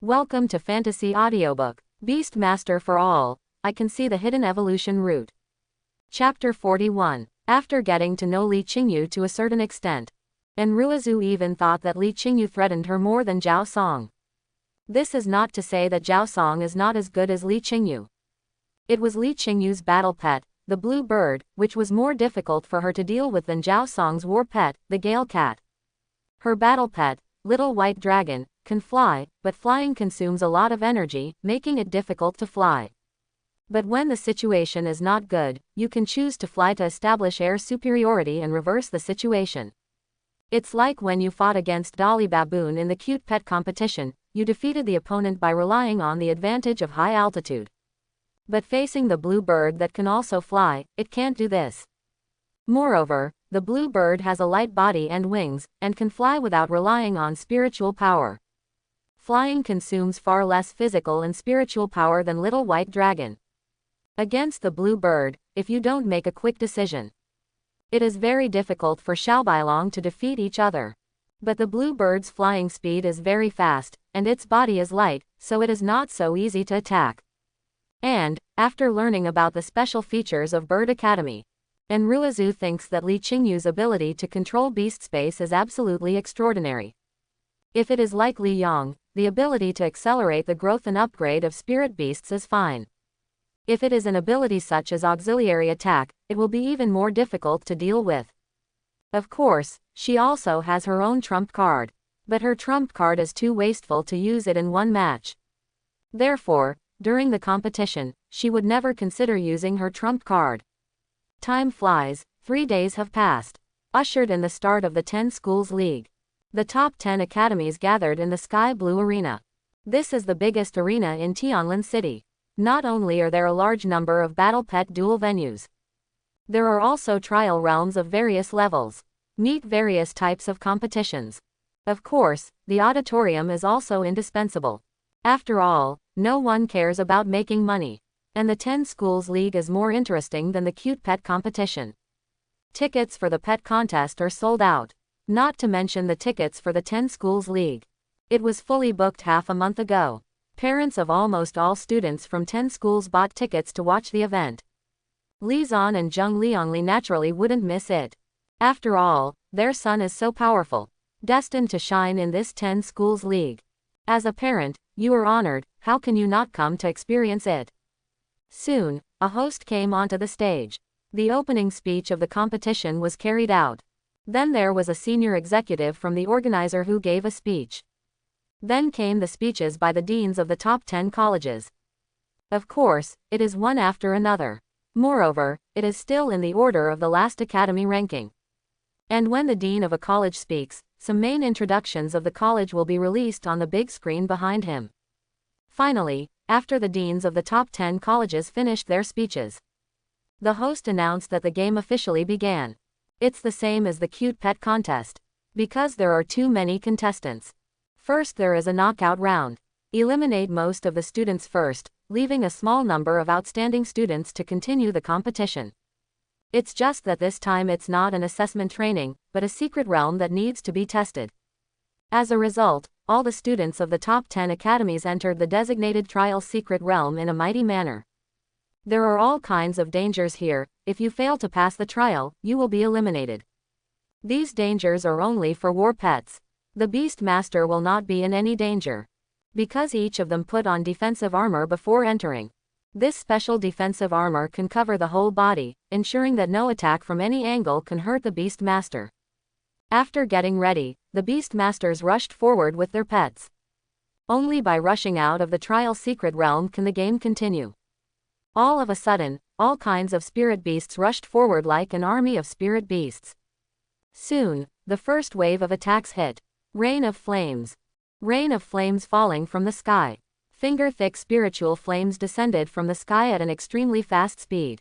Welcome to Fantasy Audiobook, Beast Master for All. I can see the hidden evolution route. Chapter 41. After getting to know Li Qingyu to a certain extent, and Ruizu even thought that Li Qingyu threatened her more than Zhao Song. This is not to say that Zhao Song is not as good as Li Qingyu. It was Li Qingyu's battle pet, the blue bird, which was more difficult for her to deal with than Zhao Song's war pet, the gale cat. Her battle pet, Little White Dragon, can fly, but flying consumes a lot of energy, making it difficult to fly. But when the situation is not good, you can choose to fly to establish air superiority and reverse the situation. It's like when you fought against Dolly Baboon in the cute pet competition, you defeated the opponent by relying on the advantage of high altitude. But facing the blue bird that can also fly, it can't do this. Moreover, the blue bird has a light body and wings, and can fly without relying on spiritual power. Flying consumes far less physical and spiritual power than Little White Dragon. Against the blue bird, if you don't make a quick decision, it is very difficult for Xiaobailong to defeat each other. But the blue bird's flying speed is very fast, and its body is light, so it is not so easy to attack. And, after learning about the special features of Bird Academy, and Ruizu thinks that Li Qingyu's ability to control beast space is absolutely extraordinary. If it is like Li Yang, the ability to accelerate the growth and upgrade of spirit beasts is fine. If it is an ability such as auxiliary attack, it will be even more difficult to deal with. Of course, she also has her own trump card, but her trump card is too wasteful to use it in one match. Therefore, during the competition, she would never consider using her trump card. Time flies, 3 days have passed, ushered in the start of the 10 Schools League. The top 10 academies gathered in the Sky Blue Arena. This is the biggest arena in Tianlin City. Not only are there a large number of battle pet duel venues, there are also trial realms of various levels. Meet various types of competitions. Of course, the auditorium is also indispensable. After all, no one cares about making money, and the 10 Schools League is more interesting than the cute pet competition. Tickets for the pet contest are sold out. Not to mention the tickets for the 10 Schools League. It was fully booked half a month ago. Parents of almost all students from 10 schools bought tickets to watch the event. Li Zan and Zheng Liangli naturally wouldn't miss it. After all, their son is so powerful, destined to shine in this 10 Schools League. As a parent, you are honored, how can you not come to experience it? Soon, a host came onto the stage. The opening speech of the competition was carried out. Then there was a senior executive from the organizer who gave a speech. Then came the speeches by the deans of the top 10 colleges. Of course, it is one after another. Moreover, it is still in the order of the last academy ranking. And when the dean of a college speaks, some main introductions of the college will be released on the big screen behind him. Finally, after the deans of the top 10 colleges finished their speeches, the host announced that the game officially began. It's the same as the cute pet contest, because there are too many contestants. First there is a knockout round. Eliminate most of the students first, leaving a small number of outstanding students to continue the competition. It's just that this time it's not an assessment training, but a secret realm that needs to be tested. As a result, all the students of the top 10 academies entered the designated trial secret realm in a mighty manner. There are all kinds of dangers here. If you fail to pass the trial, you will be eliminated. These dangers are only for war pets. The Beast Master will not be in any danger, because each of them put on defensive armor before entering. This special defensive armor can cover the whole body, ensuring that no attack from any angle can hurt the Beast Master. After getting ready, the Beast Masters rushed forward with their pets. Only by rushing out of the trial secret realm can the game continue. All of a sudden, all kinds of spirit beasts rushed forward like an army of spirit beasts. Soon, the first wave of attacks hit. Rain of flames. Rain of flames falling from the sky. Finger-thick spiritual flames descended from the sky at an extremely fast speed.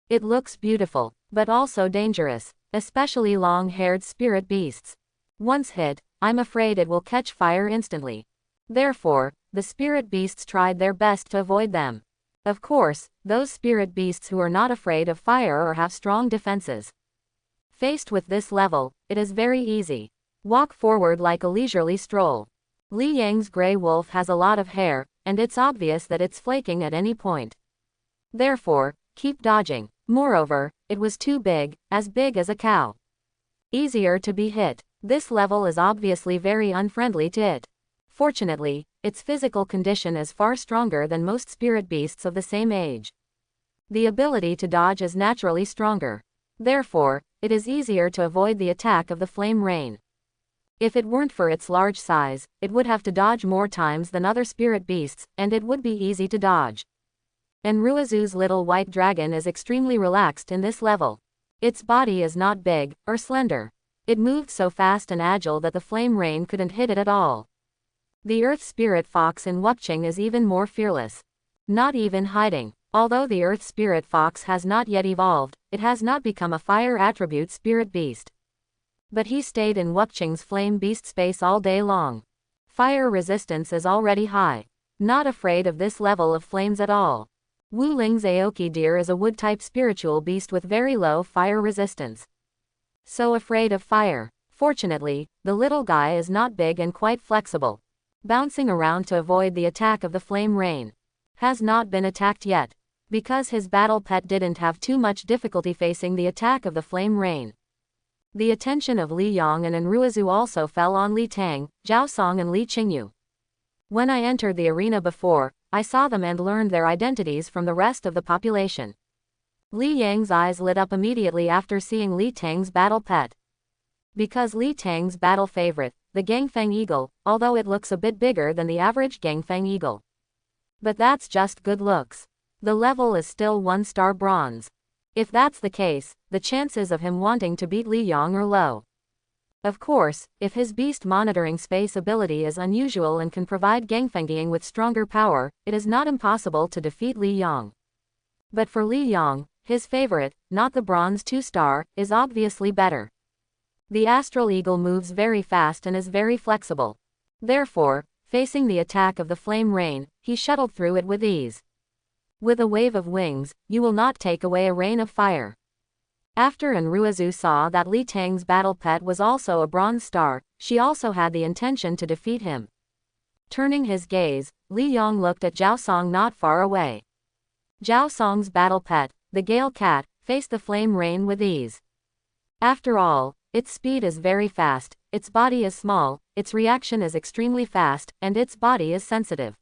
It looks beautiful, but also dangerous, especially long-haired spirit beasts. Once hit, I'm afraid it will catch fire instantly. Therefore, the spirit beasts tried their best to avoid them. Of course, those spirit beasts who are not afraid of fire or have strong defenses. Faced with this level, it is very easy. Walk forward like a leisurely stroll. Li Yang's gray wolf has a lot of hair, and it's obvious that it's flaking at any point. Therefore, keep dodging. Moreover, it was too big as a cow. Easier to be hit. This level is obviously very unfriendly to it. Fortunately, its physical condition is far stronger than most spirit beasts of the same age. The ability to dodge is naturally stronger. Therefore, it is easier to avoid the attack of the flame rain. If it weren't for its large size, it would have to dodge more times than other spirit beasts, and it would be easy to dodge. And Ruizu's little white dragon is extremely relaxed in this level. Its body is not big or slender. It moved so fast and agile that the flame rain couldn't hit it at all. The earth spirit fox in Wucheng is even more fearless. Not even hiding. Although the earth spirit fox has not yet evolved, it has not become a fire attribute spirit beast. But he stayed in Wucheng's flame beast space all day long. Fire resistance is already high. Not afraid of this level of flames at all. Wu Ling's Aoki deer is a wood-type spiritual beast with very low fire resistance. So afraid of fire. Fortunately, the little guy is not big and quite flexible. Bouncing around to avoid the attack of the flame rain. Has not been attacked yet. Because his battle pet didn't have too much difficulty facing the attack of the flame rain. The attention of Li Yang and Ruizu also fell on Li Tang, Zhao Song and Li Qingyu. When I entered the arena before, I saw them and learned their identities from the rest of the population. Li Yang's eyes lit up immediately after seeing Li Tang's battle pet. Because Li Tang's battle favorite, the Gangfeng eagle, although it looks a bit bigger than the average Gangfeng eagle. But that's just good looks. The level is still 1-star bronze. If that's the case, the chances of him wanting to beat Li Yang are low. Of course, if his beast monitoring space ability is unusual and can provide Gangfengying with stronger power, it is not impossible to defeat Li Yang. But for Li Yang, his favorite, not the bronze 2-star, is obviously better. The astral eagle moves very fast and is very flexible. Therefore, facing the attack of the flame rain, he shuttled through it with ease. With a wave of wings, you will not take away a rain of fire. After Ruizu saw that Li Tang's battle pet was also a bronze star, she also had the intention to defeat him. Turning his gaze, Li Yang looked at Zhao Song not far away. Zhao Song's battle pet, the Gale Cat, faced the flame rain with ease. After all, its speed is very fast, its body is small, its reaction is extremely fast, and its body is sensitive.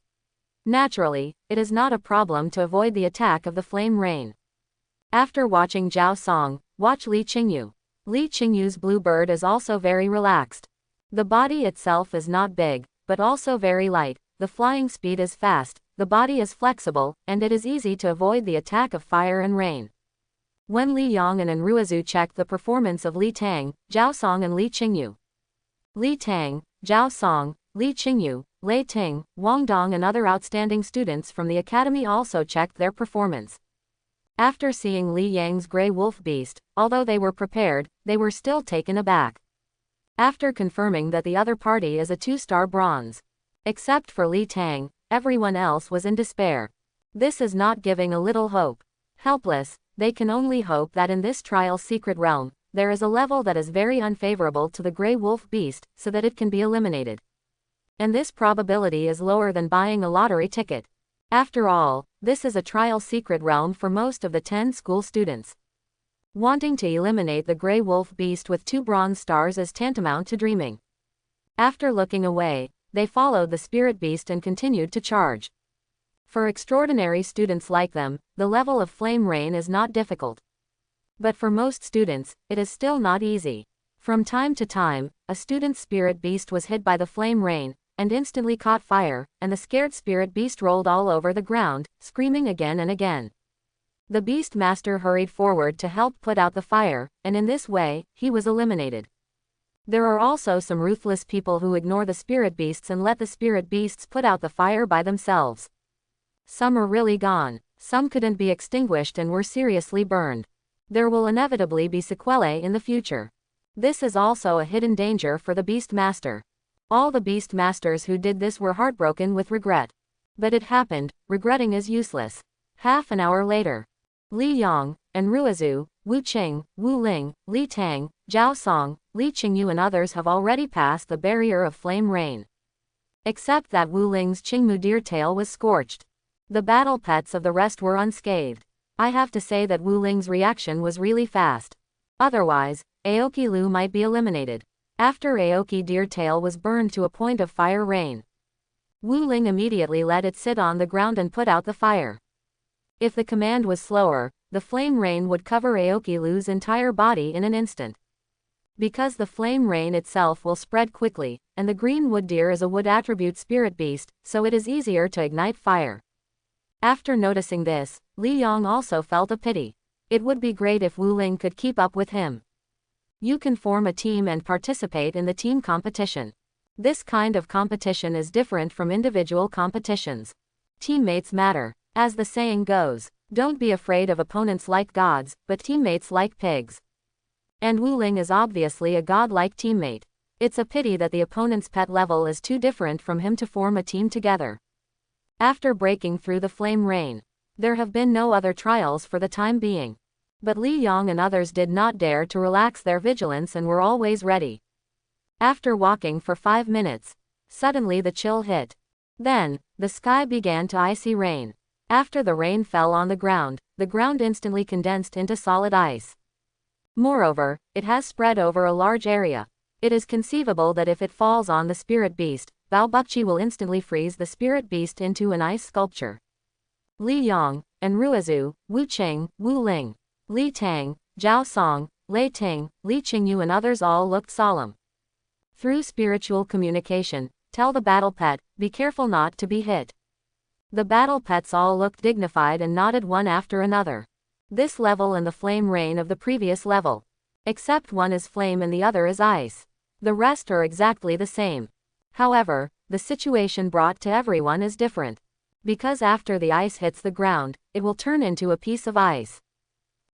Naturally, it is not a problem to avoid the attack of the flame rain. After watching Zhao Song, watch Li Qingyu. Li Qingyu's bluebird is also very relaxed. The body itself is not big, but also very light, the flying speed is fast, the body is flexible, and it is easy to avoid the attack of fire and rain. When Li Yang and Ruizu checked the performance of Li Tang, Zhao Song and Li Qingyu. Li Tang, Zhao Song, Li Qingyu, Lei Ting, Wang Dong and other outstanding students from the academy also checked their performance. After seeing Li Yang's gray wolf beast, although they were prepared, they were still taken aback. After confirming that the other party is a 2-star bronze. Except for Li Tang, everyone else was in despair. This is not giving a little hope. Helpless, they can only hope that in this trial's secret realm, there is a level that is very unfavorable to the gray wolf beast, so that it can be eliminated. And this probability is lower than buying a lottery ticket. After all, this is a trial secret realm for most of the 10 school students. Wanting to eliminate the gray wolf beast with 2 bronze stars is tantamount to dreaming. After looking away, they followed the spirit beast and continued to charge. For extraordinary students like them, the level of flame rain is not difficult. But for most students, it is still not easy. From time to time, a student's spirit beast was hit by the flame rain, and instantly caught fire, and the scared spirit beast rolled all over the ground, screaming again and again. The beast master hurried forward to help put out the fire, and in this way, he was eliminated. There are also some ruthless people who ignore the spirit beasts and let the spirit beasts put out the fire by themselves. Some are really gone, some couldn't be extinguished and were seriously burned. There will inevitably be sequelae in the future. This is also a hidden danger for the beast master. All the beast masters who did this were heartbroken with regret. But it happened, regretting is useless. Half an hour later. Li Yang, Ruizu, Wu Qing, Wu Ling, Li Tang, Zhao Song, Li Qingyu and others have already passed the barrier of flame rain. Except that Wu Ling's Qingmu deer tail was scorched. The battle pets of the rest were unscathed. I have to say that Wu Ling's reaction was really fast. Otherwise, Aoki Lu might be eliminated. After Aoki deer tail was burned to a point of fire rain, Wu Ling immediately let it sit on the ground and put out the fire. If the command was slower, the flame rain would cover Aoki Lu's entire body in an instant. Because the flame rain itself will spread quickly, and the green wood deer is a wood attribute spirit beast, so it is easier to ignite fire. After noticing this, Li Yong also felt a pity. It would be great if Wu Ling could keep up with him. You can form a team and participate in the team competition. This kind of competition is different from individual competitions. Teammates matter. As the saying goes, don't be afraid of opponents like gods, but teammates like pigs. And Wu Ling is obviously a god-like teammate. It's a pity that the opponent's pet level is too different from him to form a team together. After breaking through the flame rain, there have been no other trials for the time being. But Li Yong and others did not dare to relax their vigilance and were always ready. After walking for 5 minutes, suddenly the chill hit. Then, the sky began to icy rain. After the rain fell on the ground instantly condensed into solid ice. Moreover, it has spread over a large area. It is conceivable that if it falls on the spirit beast, Bao Bukchi will instantly freeze the spirit beast into an ice sculpture. Li Yong, and Ruizu, Wu Qing, Wu Ling, Li Tang, Zhao Song, Lei Ting, Li Qingyu and others all looked solemn. Through spiritual communication, tell the battle pet, be careful not to be hit. The battle pets all looked dignified and nodded one after another. This level and the flame rain of the previous level. Except one is flame and the other is ice. The rest are exactly the same. However, the situation brought to everyone is different. Because after the ice hits the ground, it will turn into a piece of ice.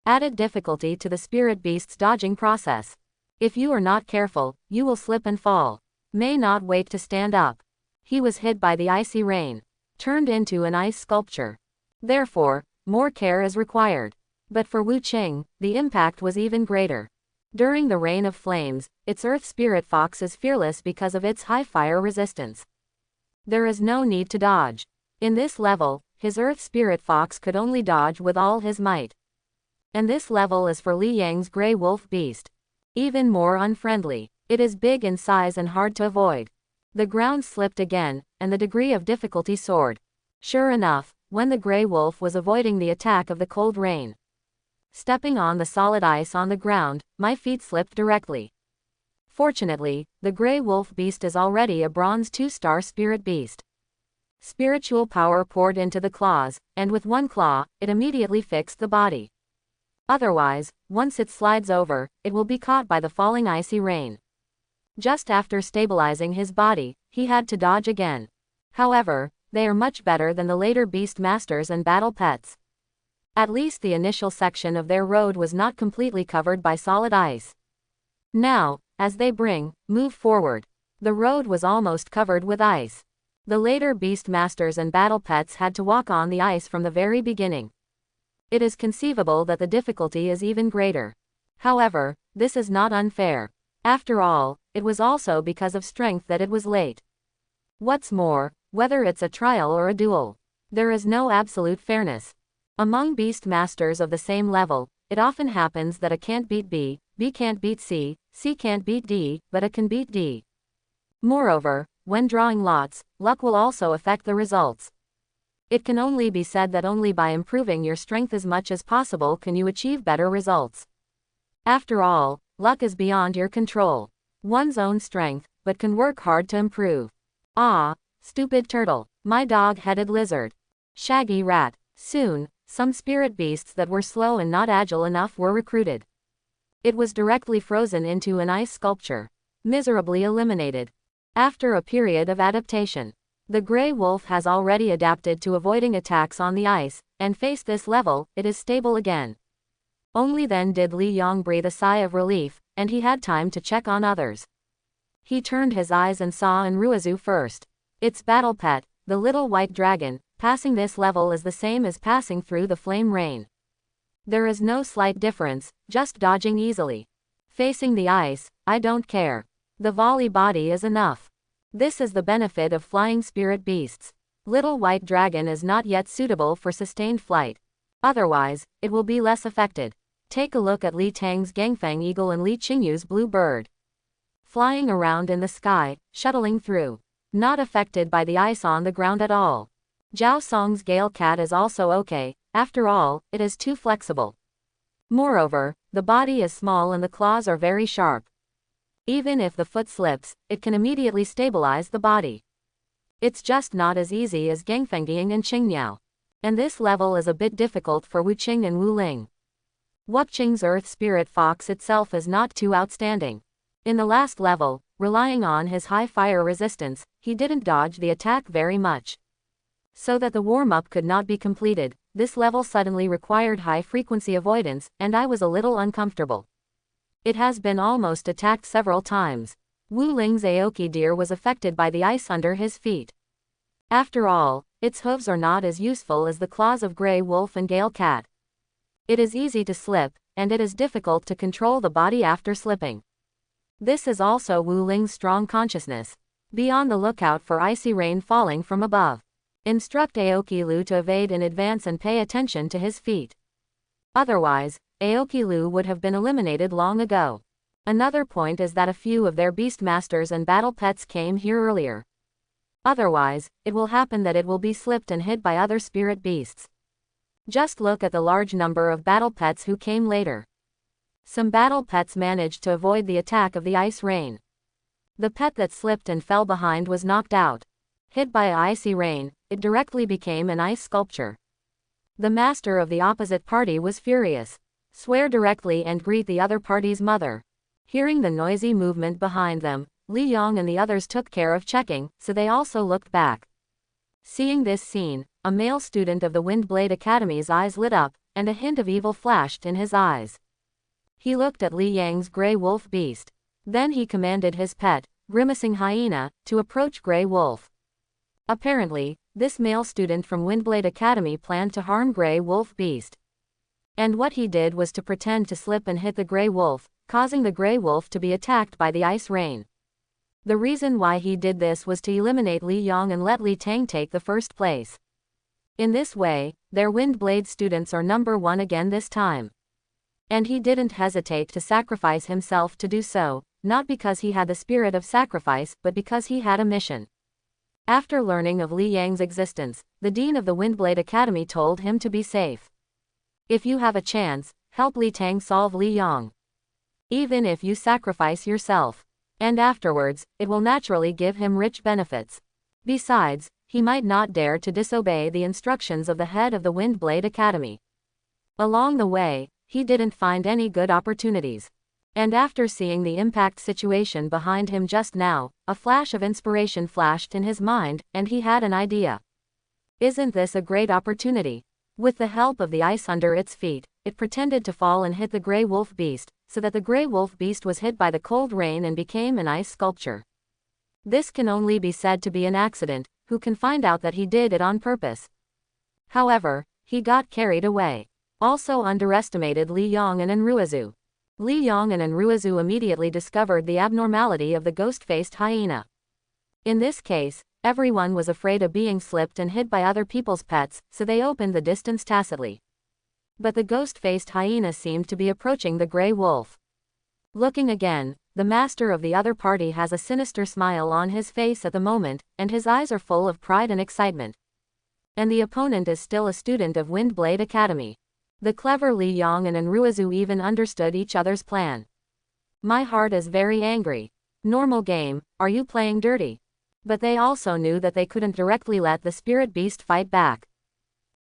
Added difficulty to the spirit beast's dodging process. If you are not careful, you will slip and fall. May not wait to stand up. He was hit by the icy rain, turned into an ice sculpture. Therefore, more care is required. But for Wu Qing, the impact was even greater. During the rain of flames, its earth spirit fox is fearless because of its high fire resistance. There is no need to dodge. In this level, his earth spirit fox could only dodge with all his might. And this level is for Li Yang's gray wolf beast. Even more unfriendly. It is big in size and hard to avoid. The ground slipped again, and the degree of difficulty soared. Sure enough, when the gray wolf was avoiding the attack of the cold rain, stepping on the solid ice on the ground, my feet slipped directly. Fortunately, the gray wolf beast is already a bronze 2-star spirit beast. Spiritual power poured into the claws, and with one claw, it immediately fixed the body. Otherwise, once it slides over, it will be caught by the falling icy rain. Just after stabilizing his body, he had to dodge again. However, they are much better than the later beast masters and battle pets. At least the initial section of their road was not completely covered by solid ice. Now, as they move forward, the road was almost covered with ice. The later beast masters and battle pets had to walk on the ice from the very beginning. It is conceivable that the difficulty is even greater. However, this is not unfair. After all, it was also because of strength that it was late. What's more, whether it's a trial or a duel, there is no absolute fairness. Among beast masters of the same level, it often happens that A can't beat B, B can't beat C can't beat D, but A can beat D. Moreover, when drawing lots, luck will also affect the results. It can only be said that only by improving your strength as much as possible can you achieve better results. After all, luck is beyond your control. One's own strength, but can work hard to improve. Ah, stupid turtle, my dog-headed lizard, shaggy rat. Soon, some spirit beasts that were slow and not agile enough were recruited. It was directly frozen into an ice sculpture. Miserably eliminated. After a period of adaptation, the gray wolf has already adapted to avoiding attacks on the ice, and faced this level, it is stable again. Only then did Li Yong breathe a sigh of relief, and he had time to check on others. He turned his eyes and saw Ruizu first. Its battle pet, the little white dragon, passing this level is the same as passing through the flame rain. There is no slight difference, just dodging easily. Facing the ice, I don't care. The volley body is enough. This is the benefit of flying spirit beasts. Little White Dragon is not yet suitable for sustained flight. Otherwise, it will be less affected. Take a look at Li Tang's Gangfang Eagle and Li Qingyu's Blue Bird. Flying around in the sky, shuttling through. Not affected by the ice on the ground at all. Zhao Song's Gale Cat is also okay, after all, it is too flexible. Moreover, the body is small and the claws are very sharp. Even if the foot slips, it can immediately stabilize the body. It's just not as easy as Gangfengying and Qingniao. And this level is a bit difficult for Wu Qing and Wu Ling. Wuqing's Earth Spirit Fox itself is not too outstanding. In the last level, relying on his high fire resistance, he didn't dodge the attack very much. So that the warm-up could not be completed, this level suddenly required high-frequency avoidance, and I was a little uncomfortable. It has been almost attacked several times. Wu Ling's Aoki deer was affected by the ice under his feet. After all, its hooves are not as useful as the claws of Grey Wolf and Gale Cat. It is easy to slip, and it is difficult to control the body after slipping. This is also Wu Ling's strong consciousness. Be on the lookout for icy rain falling from above. Instruct Aoki Lu to evade in advance and pay attention to his feet. Otherwise, Aoki Lu would have been eliminated long ago. Another point is that a few of their beast masters and battle pets came here earlier. Otherwise, it will happen that it will be slipped and hit by other spirit beasts. Just look at the large number of battle pets who came later. Some battle pets managed to avoid the attack of the ice rain. The pet that slipped and fell behind was knocked out. Hit by icy rain, it directly became an ice sculpture. The master of the opposite party was furious. Swear directly and greet the other party's mother. Hearing the noisy movement behind them, Li Yong and the others took care of checking, so they also looked back. Seeing this scene, a male student of the Windblade Academy's eyes lit up, and a hint of evil flashed in his eyes. He looked at Li Yang's Grey Wolf beast. Then he commanded his pet, Grimacing Hyena, to approach Grey Wolf. Apparently, this male student from Windblade Academy planned to harm Grey Wolf beast. And what he did was to pretend to slip and hit the Grey Wolf, causing the Grey Wolf to be attacked by the ice rain. The reason why he did this was to eliminate Li Yong and let Li Tang take the first place. In this way, their Windblade students are number one again this time. And he didn't hesitate to sacrifice himself to do so, not because he had the spirit of sacrifice but because he had a mission. After learning of Li Yang's existence, the dean of the Windblade Academy told him to be safe. If you have a chance, help Li Tang solve Li Yong. Even if you sacrifice yourself. And afterwards, it will naturally give him rich benefits. Besides, he might not dare to disobey the instructions of the head of the Windblade Academy. Along the way, he didn't find any good opportunities. And after seeing the impact situation behind him just now, a flash of inspiration flashed in his mind, and he had an idea. Isn't this a great opportunity? With the help of the ice under its feet, it pretended to fall and hit the Grey Wolf beast, so that the Grey Wolf beast was hit by the cold rain and became an ice sculpture. This can only be said to be an accident. Who can find out that he did it on purpose? However, he got carried away. Also underestimated Li Yong and Enruizu. Li Yong and Enruizu immediately discovered the abnormality of the ghost-faced hyena. In this case, everyone was afraid of being slipped and hit by other people's pets, so they opened the distance tacitly. But the ghost-faced hyena seemed to be approaching the Grey Wolf. Looking again, the master of the other party has a sinister smile on his face at the moment, and his eyes are full of pride and excitement. And the opponent is still a student of Windblade Academy. The clever Li Yong and Enruizu even understood each other's plan. My heart is very angry. Normal game, are you playing dirty? But they also knew that they couldn't directly let the spirit beast fight back.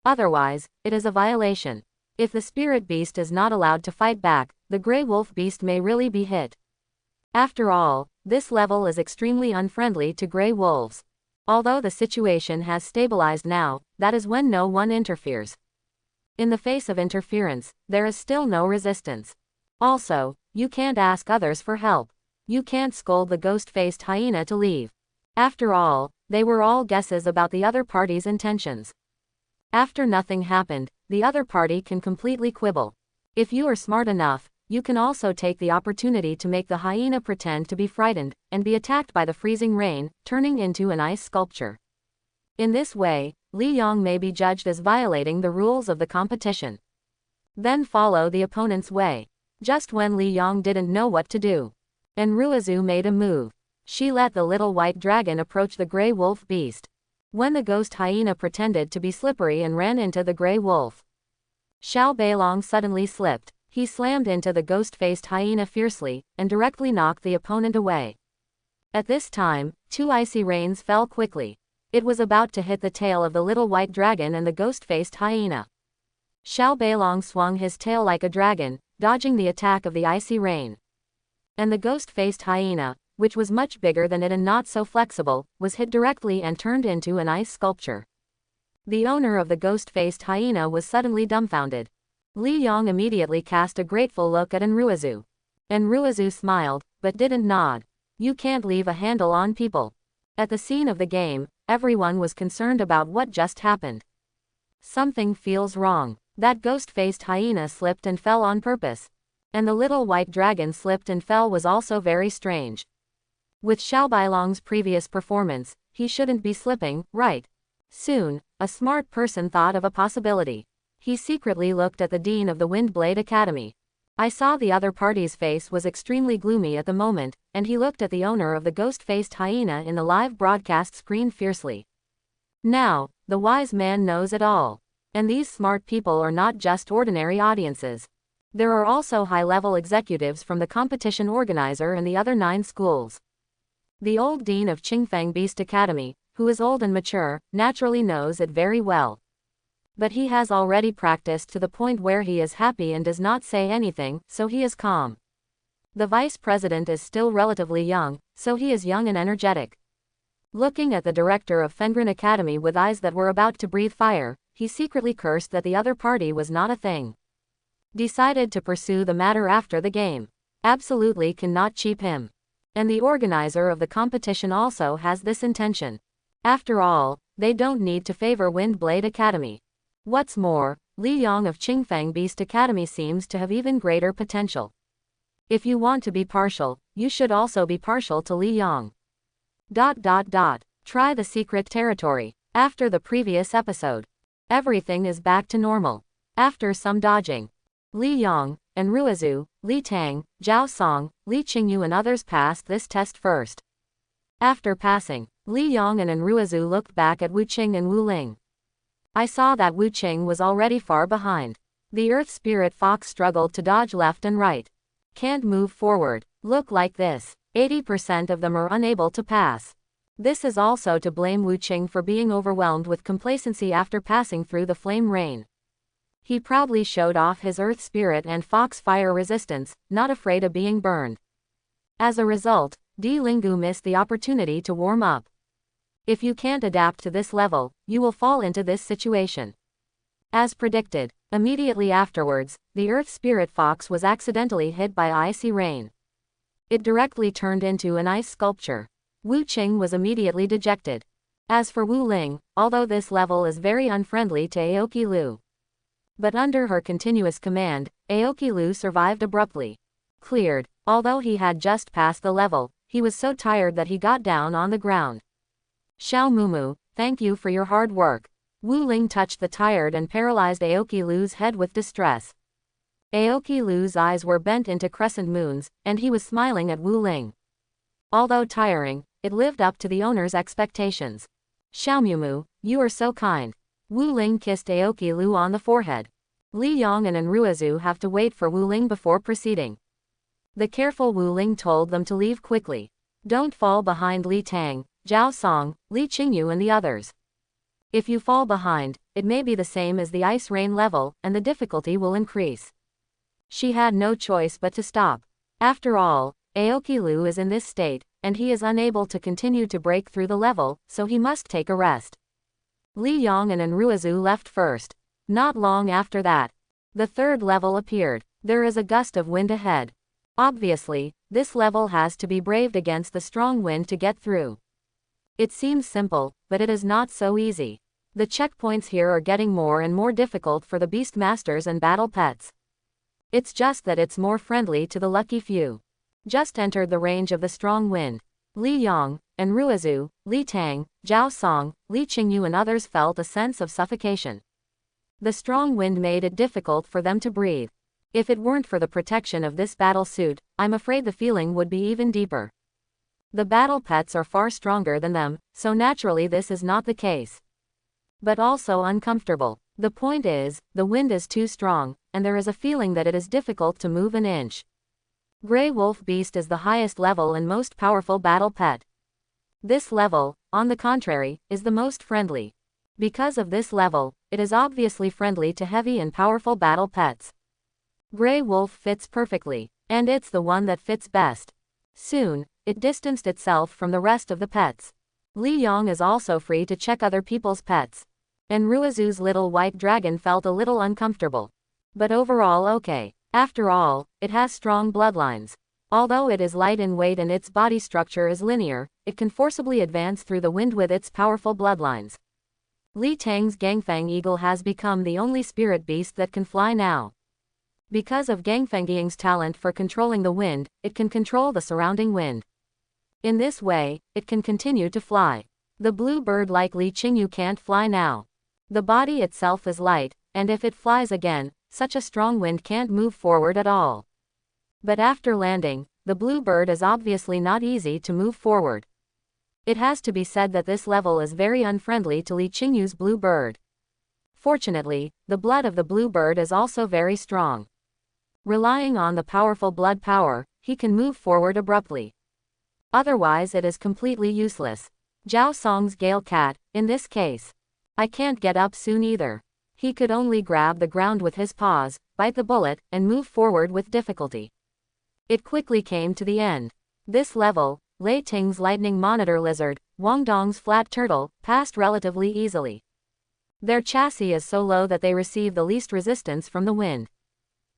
Otherwise, it is a violation. If the spirit beast is not allowed to fight back, the Grey Wolf beast may really be hit. After all, this level is extremely unfriendly to Grey Wolves. Although the situation has stabilized now, that is when no one interferes. In the face of interference, there is still no resistance. Also, you can't ask others for help. You can't scold the ghost-faced hyena to leave. After all, they were all guesses about the other party's intentions. After nothing happened, the other party can completely quibble. If you are smart enough, you can also take the opportunity to make the hyena pretend to be frightened, and be attacked by the freezing rain, turning into an ice sculpture. In this way, Li Yong may be judged as violating the rules of the competition. Then follow the opponent's way. Just when Li Yong didn't know what to do, and Ruizu made a move. She let the little white dragon approach the gray wolf beast. When the ghost hyena pretended to be slippery and ran into the gray wolf, Xiao Beilong suddenly slipped. He slammed into the ghost-faced hyena fiercely, and directly knocked the opponent away. At this time, 2 icy rains fell quickly. It was about to hit the tail of the little white dragon and the ghost-faced hyena. Xiao Beilong swung his tail like a dragon, dodging the attack of the icy rain. And the ghost-faced hyena, which was much bigger than it and not so flexible, was hit directly and turned into an ice sculpture. The owner of the ghost-faced hyena was suddenly dumbfounded. Li Yong immediately cast a grateful look at Enruizu. Enruizu smiled, but didn't nod. You can't leave a handle on people. At the scene of the game, everyone was concerned about what just happened. Something feels wrong. That ghost-faced hyena slipped and fell on purpose. And the little white dragon slipped and fell was also very strange. With Xiao Beilong's previous performance, he shouldn't be slipping, right? Soon, a smart person thought of a possibility. He secretly looked at the dean of the Windblade Academy. I saw the other party's face was extremely gloomy at the moment, and he looked at the owner of the ghost-faced hyena in the live broadcast screen fiercely. Now, the wise man knows it all. And these smart people are not just ordinary audiences. There are also high-level executives from the competition organizer and the other 9 schools. The old dean of Qingfeng Beast Academy, who is old and mature, naturally knows it very well. But he has already practiced to the point where he is happy and does not say anything, so he is calm. The vice president is still relatively young, so he is young and energetic. Looking at the director of Fengren Academy with eyes that were about to breathe fire, he secretly cursed that the other party was not a thing. Decided to pursue the matter after the game. Absolutely cannot cheap him. And the organizer of the competition also has this intention. After all, they don't need to favor Windblade Academy. What's more, Li Yong of Qingfeng Beast Academy seems to have even greater potential. If you want to be partial, you should also be partial to Li Yong. Try the secret territory. After the previous episode, everything is back to normal. After some dodging, Li Yong, Enruizu, Li Tang, Zhao Song, Li Qingyu and others passed this test first. After passing, Li Yong and Enruizu looked back at Wu Qing and Wu Ling. I saw that Wu Qing was already far behind. The Earth Spirit Fox struggled to dodge left and right. Can't move forward. Look like this. 80% of them are unable to pass. This is also to blame Wu Qing for being overwhelmed with complacency after passing through the flame rain. He proudly showed off his Earth Spirit and Fox fire resistance, not afraid of being burned. As a result, Di Lingu missed the opportunity to warm up. If you can't adapt to this level, you will fall into this situation. As predicted, immediately afterwards, the Earth Spirit Fox was accidentally hit by icy rain. It directly turned into an ice sculpture. Wu Qing was immediately dejected. As for Wu Ling, although this level is very unfriendly to Aoki Lu, but under her continuous command, Aoki Lu survived abruptly. Cleared. Although he had just passed the level, he was so tired that he got down on the ground. Xiao Mumu, thank you for your hard work. Wu Ling touched the tired and paralyzed Aoki Lu's head with distress. Aoki Lu's eyes were bent into crescent moons, and he was smiling at Wu Ling. Although tiring, it lived up to the owner's expectations. Xiao Mumu, you are so kind. Wu Ling kissed Aoki Lu on the forehead. Li Yong and Enruizu have to wait for Wu Ling before proceeding. The careful Wu Ling told them to leave quickly. Don't fall behind Li Tang, Zhao Song, Li Qingyu and the others. If you fall behind, it may be the same as the ice rain level, and the difficulty will increase. She had no choice but to stop. After all, Aoki Lu is in this state, and he is unable to continue to break through the level, so he must take a rest. Li Yong and Enruizu left first. Not long after that, the third level appeared. There is a gust of wind ahead. Obviously, this level has to be braved against the strong wind to get through. It seems simple, but it is not so easy. The checkpoints here are getting more and more difficult for the beast masters and battle pets. It's just that it's more friendly to the lucky few. Just entered the range of the strong wind. Li Yong, and Ruizu, Li Tang, Zhao Song, Li Qingyu and others felt a sense of suffocation. The strong wind made it difficult for them to breathe. If it weren't for the protection of this battle suit, I'm afraid the feeling would be even deeper. The battle pets are far stronger than them, so naturally this is not the case. But also uncomfortable. The point is, the wind is too strong, and there is a feeling that it is difficult to move an inch. Grey Wolf Beast is the highest level and most powerful battle pet. This level, on the contrary, is the most friendly. Because of this level, it is obviously friendly to heavy and powerful battle pets. Grey Wolf fits perfectly, and it's the one that fits best. Soon, it distanced itself from the rest of the pets. Li Yong is also free to check other people's pets. And Ruizu's little white dragon felt a little uncomfortable. But overall okay. After all, it has strong bloodlines. Although it is light in weight and its body structure is linear, it can forcibly advance through the wind with its powerful bloodlines. Li Tang's Gangfang Eagle has become the only spirit beast that can fly now. Because of Gangfang Ying's talent for controlling the wind, it can control the surrounding wind. In this way, it can continue to fly. The blue bird like Li Qingyu can't fly now. The body itself is light, and if it flies again, such a strong wind can't move forward at all. But after landing, the blue bird is obviously not easy to move forward. It has to be said that this level is very unfriendly to Li Qingyu's blue bird. Fortunately, the blood of the blue bird is also very strong. Relying on the powerful blood power, he can move forward abruptly. Otherwise it is completely useless. Zhao Song's Gale Cat, in this case. I can't get up soon either. He could only grab the ground with his paws, bite the bullet, and move forward with difficulty. It quickly came to the end. This level, Lei Ting's lightning monitor lizard, Wang Dong's flat turtle, passed relatively easily. Their chassis is so low that they receive the least resistance from the wind.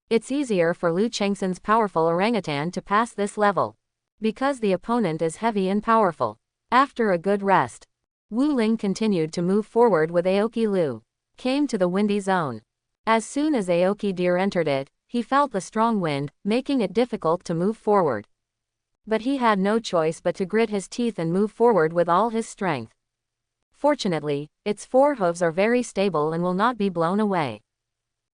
It's easier for Lu Chengxin's powerful orangutan to pass this level. Because the opponent is heavy and powerful. After a good rest, Wu Ling continued to move forward with Aoki Lu. Came to the windy zone. As soon as Aoki Deer entered it, he felt the strong wind, making it difficult to move forward. But he had no choice but to grit his teeth and move forward with all his strength. Fortunately, its forehooves are very stable and will not be blown away.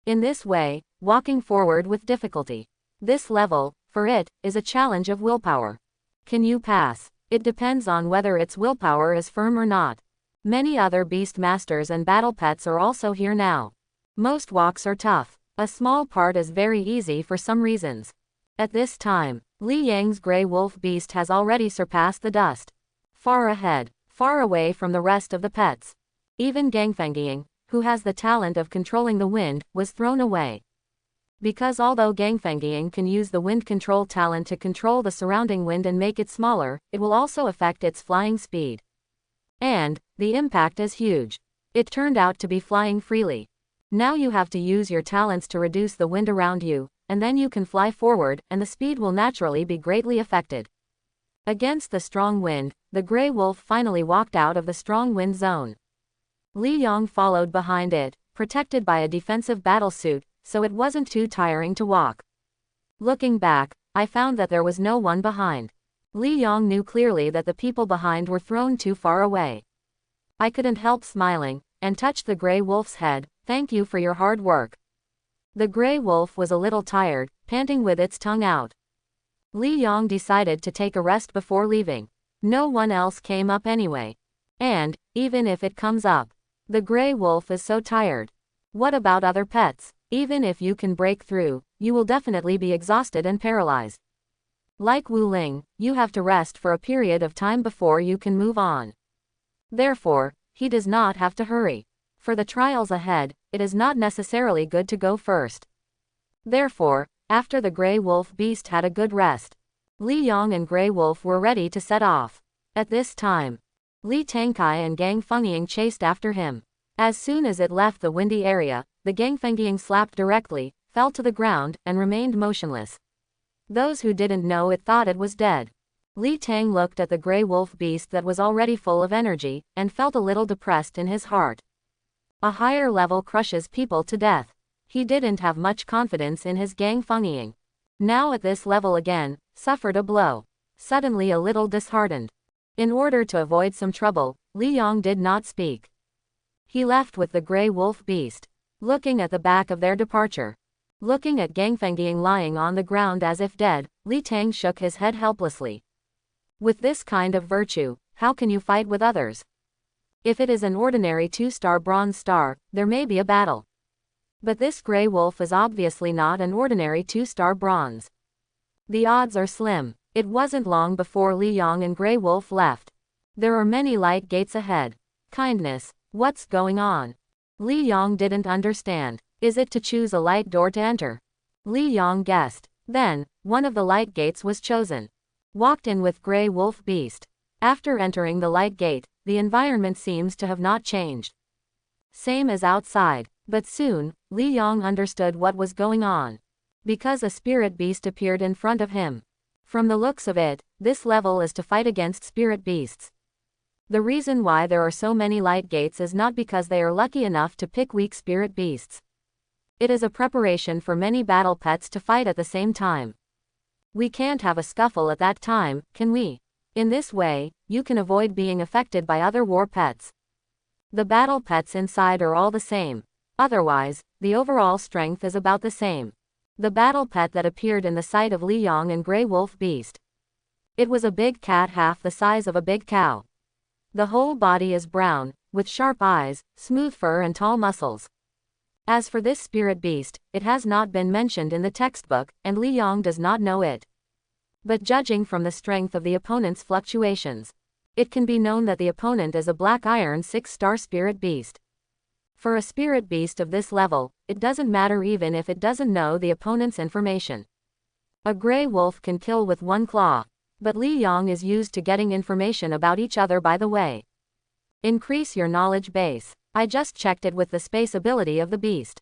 In this way, walking forward with difficulty. This level, for it, is a challenge of willpower. Can you pass? It depends on whether its willpower is firm or not. Many other beast masters and battle pets are also here now. Most walks are tough. A small part is very easy for some reasons. At this time, Li Yang's Grey Wolf Beast has already surpassed the dust. Far ahead, far away from the rest of the pets. Even Gangfang Ying, who has the talent of controlling the wind, was thrown away. Because although Gangfang Ying can use the wind control talent to control the surrounding wind and make it smaller, it will also affect its flying speed. And, the impact is huge. It turned out to be flying freely. Now you have to use your talents to reduce the wind around you, and then you can fly forward, and the speed will naturally be greatly affected. Against the strong wind, the Grey Wolf finally walked out of the strong wind zone. Li Yong followed behind it, protected by a defensive battlesuit, so it wasn't too tiring to walk. Looking back, I found that there was no one behind. Li Yong knew clearly that the people behind were thrown too far away. I couldn't help smiling, and touched the Grey Wolf's head. Thank you for your hard work. The Grey Wolf was a little tired, panting with its tongue out. Li Yong decided to take a rest before leaving. No one else came up anyway. And, even if it comes up, the Grey Wolf is so tired. What about other pets? Even if you can break through, you will definitely be exhausted and paralyzed. Like Wu Ling, you have to rest for a period of time before you can move on. Therefore, he does not have to hurry. For the trials ahead, it is not necessarily good to go first. Therefore, after the Grey Wolf Beast had a good rest, Li Yong and Grey Wolf were ready to set off. At this time, Li Tangkai and Gang Fengying chased after him. As soon as it left the windy area, the Gang Fengying slapped directly, fell to the ground, and remained motionless. Those who didn't know it thought it was dead. Li Tang looked at the Grey Wolf Beast that was already full of energy, and felt a little depressed in his heart. A higher level crushes people to death. He didn't have much confidence in his gang Fengiying. Now at this level again, suffered a blow. Suddenly a little disheartened. In order to avoid some trouble, Li Yong did not speak. He left with the gray wolf beast. Looking at the back of their departure. Looking at Gang Fengiying lying on the ground as if dead, Li Tang shook his head helplessly. With this kind of virtue, how can you fight with others? If it is an ordinary 2-star bronze star, there may be a battle. But this gray wolf is obviously not an ordinary 2-star bronze. The odds are slim. It wasn't long before Li Yong and Grey Wolf left. There are many light gates ahead. Kindness, what's going on? Li Yong didn't understand. Is it to choose a light door to enter? Li Yong guessed. Then, one of the light gates was chosen. Walked in with Grey Wolf Beast. After entering the light gate, the environment seems to have not changed. Same as outside, but soon, Li Yong understood what was going on. Because a spirit beast appeared in front of him. From the looks of it, this level is to fight against spirit beasts. The reason why there are so many light gates is not because they are lucky enough to pick weak spirit beasts. It is a preparation for many battle pets to fight at the same time. We can't have a scuffle at that time, can we? In this way, you can avoid being affected by other war pets. The battle pets inside are all the same. Otherwise, the overall strength is about the same. The battle pet that appeared in the sight of Li Yong and Grey Wolf Beast. It was a big cat half the size of a big cow. The whole body is brown, with sharp eyes, smooth fur and tall muscles. As for this spirit beast, it has not been mentioned in the textbook, and Li Yong does not know it. But judging from the strength of the opponent's fluctuations, it can be known that the opponent is a black iron 6-star spirit beast. For a spirit beast of this level, it doesn't matter even if it doesn't know the opponent's information. A gray wolf can kill with one claw. But Li Yong is used to getting information about each other by the way. Increase your knowledge base. I just checked it with the space ability of the beast.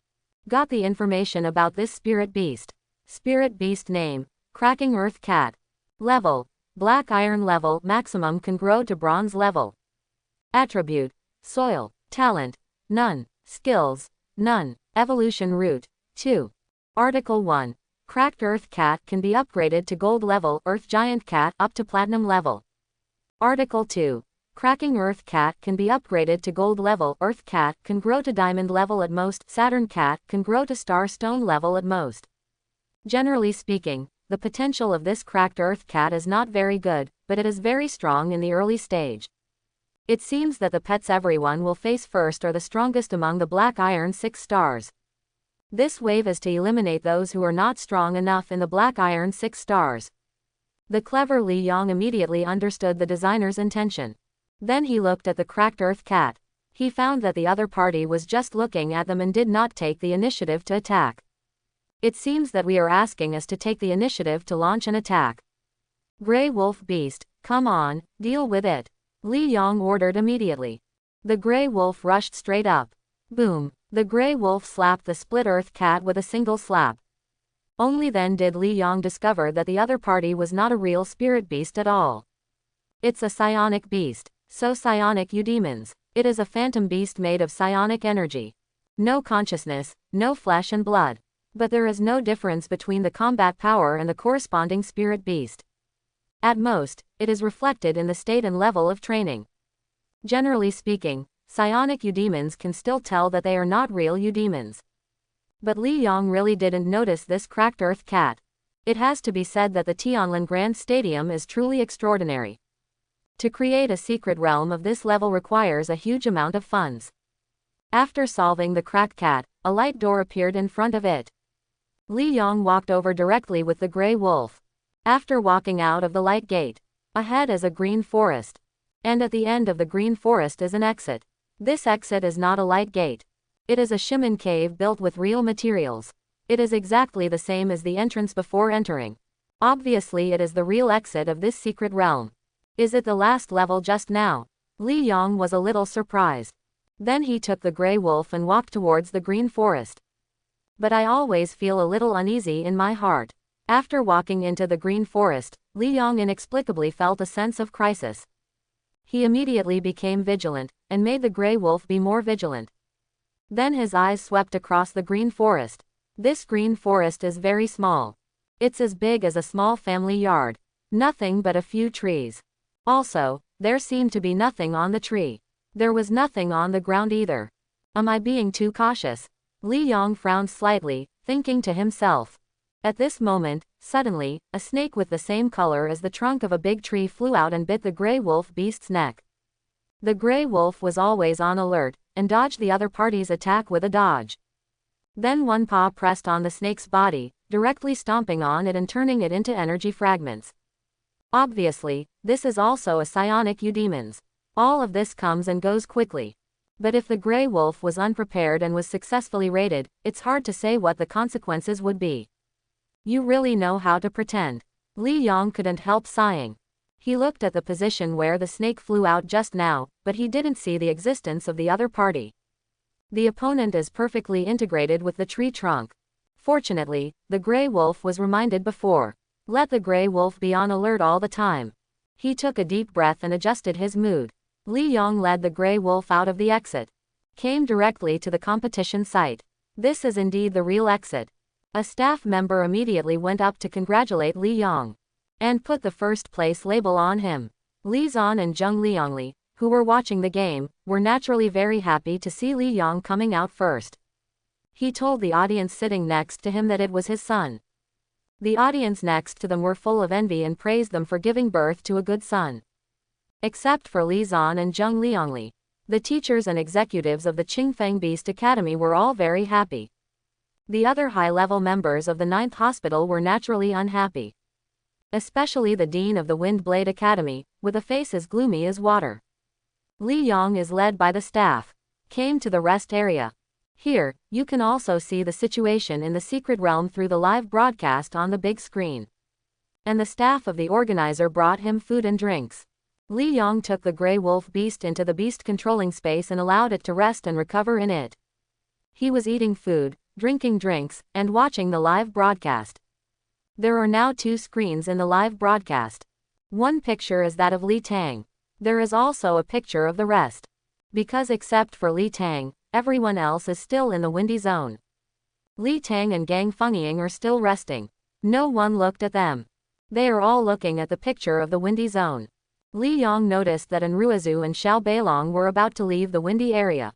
Got the information about this spirit beast. Spirit beast name, Cracking Earth Cat. Level, Black Iron level, maximum can grow to bronze level. Attribute, Soil, Talent, none. Skills, none. Evolution route, 2. Article 1. Cracked Earth Cat can be upgraded to gold level, Earth Giant Cat up to platinum level. Article 2. Cracking Earth Cat can be upgraded to gold level, Earth Cat can grow to diamond level at most, Saturn Cat can grow to star stone level at most. Generally speaking, the potential of this cracked Earth Cat is not very good, but it is very strong in the early stage. It seems that the pets everyone will face first are the strongest among the Black Iron 6 stars. This wave is to eliminate those who are not strong enough in the Black Iron 6 stars. The clever Li Yong immediately understood the designer's intention. Then he looked at the cracked Earth Cat. He found that the other party was just looking at them and did not take the initiative to attack. It seems that we are asking us to take the initiative to launch an attack. Grey Wolf Beast, come on, deal with it. Li Yong ordered immediately. The Grey Wolf rushed straight up. Boom. The Grey Wolf slapped the split Earth Cat with a single slap. Only then did Li Yong discover that the other party was not a real spirit beast at all. It's a psionic beast. So psionic you demons. It is a phantom beast made of psionic energy. No consciousness, no flesh and blood. But there is no difference between the combat power and the corresponding spirit beast. At most, it is reflected in the state and level of training. Generally speaking, psionic eudemons can still tell that they are not real eudemons. But Li Yong really didn't notice this cracked Earth Cat. It has to be said that the Tianlin Grand Stadium is truly extraordinary. To create a secret realm of this level requires a huge amount of funds. After solving the cracked cat, a light door appeared in front of it. Li Yong walked over directly with the Grey Wolf. After walking out of the light gate, ahead is a green forest. And at the end of the green forest is an exit. This exit is not a light gate. It is a Shiman cave built with real materials. It is exactly the same as the entrance before entering. Obviously it is the real exit of this secret realm. Is it the last level just now? Li Yong was a little surprised. Then he took the Grey Wolf and walked towards the green forest. But I always feel a little uneasy in my heart. After walking into the green forest, Li Yong inexplicably felt a sense of crisis. He immediately became vigilant, and made the Grey Wolf be more vigilant. Then his eyes swept across the green forest. This green forest is very small. It's as big as a small family yard. Nothing but a few trees. Also, there seemed to be nothing on the tree. There was nothing on the ground either. Am I being too cautious? Li Yong frowned slightly, thinking to himself. At this moment, suddenly, a snake with the same color as the trunk of a big tree flew out and bit the gray wolf beast's neck. The gray wolf was always on alert, and dodged the other party's attack with a dodge. Then one paw pressed on the snake's body, directly stomping on it and turning it into energy fragments. Obviously, this is also a psionic eudemons. All of this comes and goes quickly. But if the gray wolf was unprepared and was successfully raided, it's hard to say what the consequences would be. You really know how to pretend. Li Yong couldn't help sighing. He looked at the position where the snake flew out just now, but he didn't see the existence of the other party. The opponent is perfectly integrated with the tree trunk. Fortunately, the gray wolf was reminded before. Let the gray wolf be on alert all the time. He took a deep breath and adjusted his mood. Li Yong led the gray wolf out of the exit. Came directly to the competition site. This is indeed the real exit. A staff member immediately went up to congratulate Li Yong. And put the first place label on him. Li Zan and Zheng Liangli, who were watching the game, were naturally very happy to see Li Yong coming out first. He told the audience sitting next to him that it was his son. The audience next to them were full of envy and praised them for giving birth to a good son. Except for Li Zan and Zheng Liangli. The teachers and executives of the Qingfeng Beast Academy were all very happy. The other high-level members of the 9th Hospital were naturally unhappy. Especially the dean of the Wind Blade Academy, with a face as gloomy as water. Li Yong is led by the staff. Came to the rest area. Here, you can also see the situation in the secret realm through the live broadcast on the big screen. And the staff of the organizer brought him food and drinks. Li Yong took the gray wolf beast into the beast controlling space and allowed it to rest and recover in it. He was eating food, drinking drinks, and watching the live broadcast. There are now 2 screens in the live broadcast. One picture is that of Li Tang. There is also a picture of the rest. Because except for Li Tang, everyone else is still in the windy zone. Li Tang and Gang Fengying are still resting. No one looked at them. They are all looking at the picture of the windy zone. Li Yong noticed that Enruizu and Xiao Beilong were about to leave the windy area.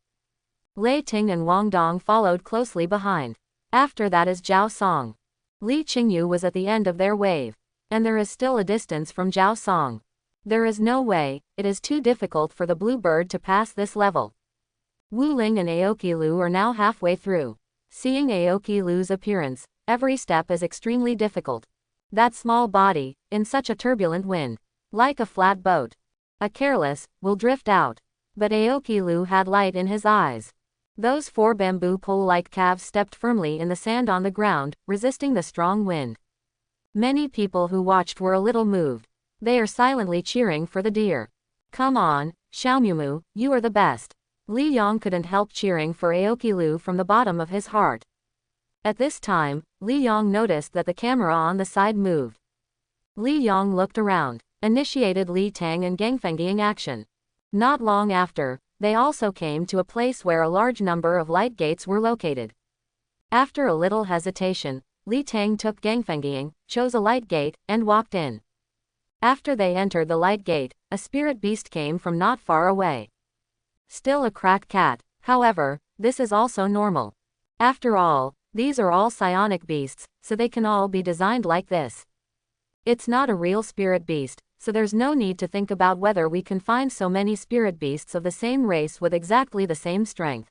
Lei Ting and Wang Dong followed closely behind. After that is Zhao Song. Li Qingyu was at the end of their wave. And there is still a distance from Zhao Song. There is no way, it is too difficult for the blue bird to pass this level. Wu Ling and Aoki Lu are now halfway through. Seeing Aoki Lu's appearance, every step is extremely difficult. That small body, in such a turbulent wind, like a flat boat. A careless, will drift out. But Aoki Lu had light in his eyes. Those 4 bamboo pole-like calves stepped firmly in the sand on the ground, resisting the strong wind. Many people who watched were a little moved. They are silently cheering for the deer. Come on, Xiaomumu, you are the best. Li Yong couldn't help cheering for Aoki Lu from the bottom of his heart. At this time, Li Yong noticed that the camera on the side moved. Li Yong looked around, initiated Li Tang and Gang Fengying action. Not long after, they also came to a place where a large number of light gates were located. After a little hesitation, Li Tang took Gang Fengying, chose a light gate, and walked in. After they entered the light gate, a spirit beast came from not far away. Still a crack cat, however, this is also normal. After all, these are all psionic beasts, so they can all be designed like this. It's not a real spirit beast, so there's no need to think about whether we can find so many spirit beasts of the same race with exactly the same strength.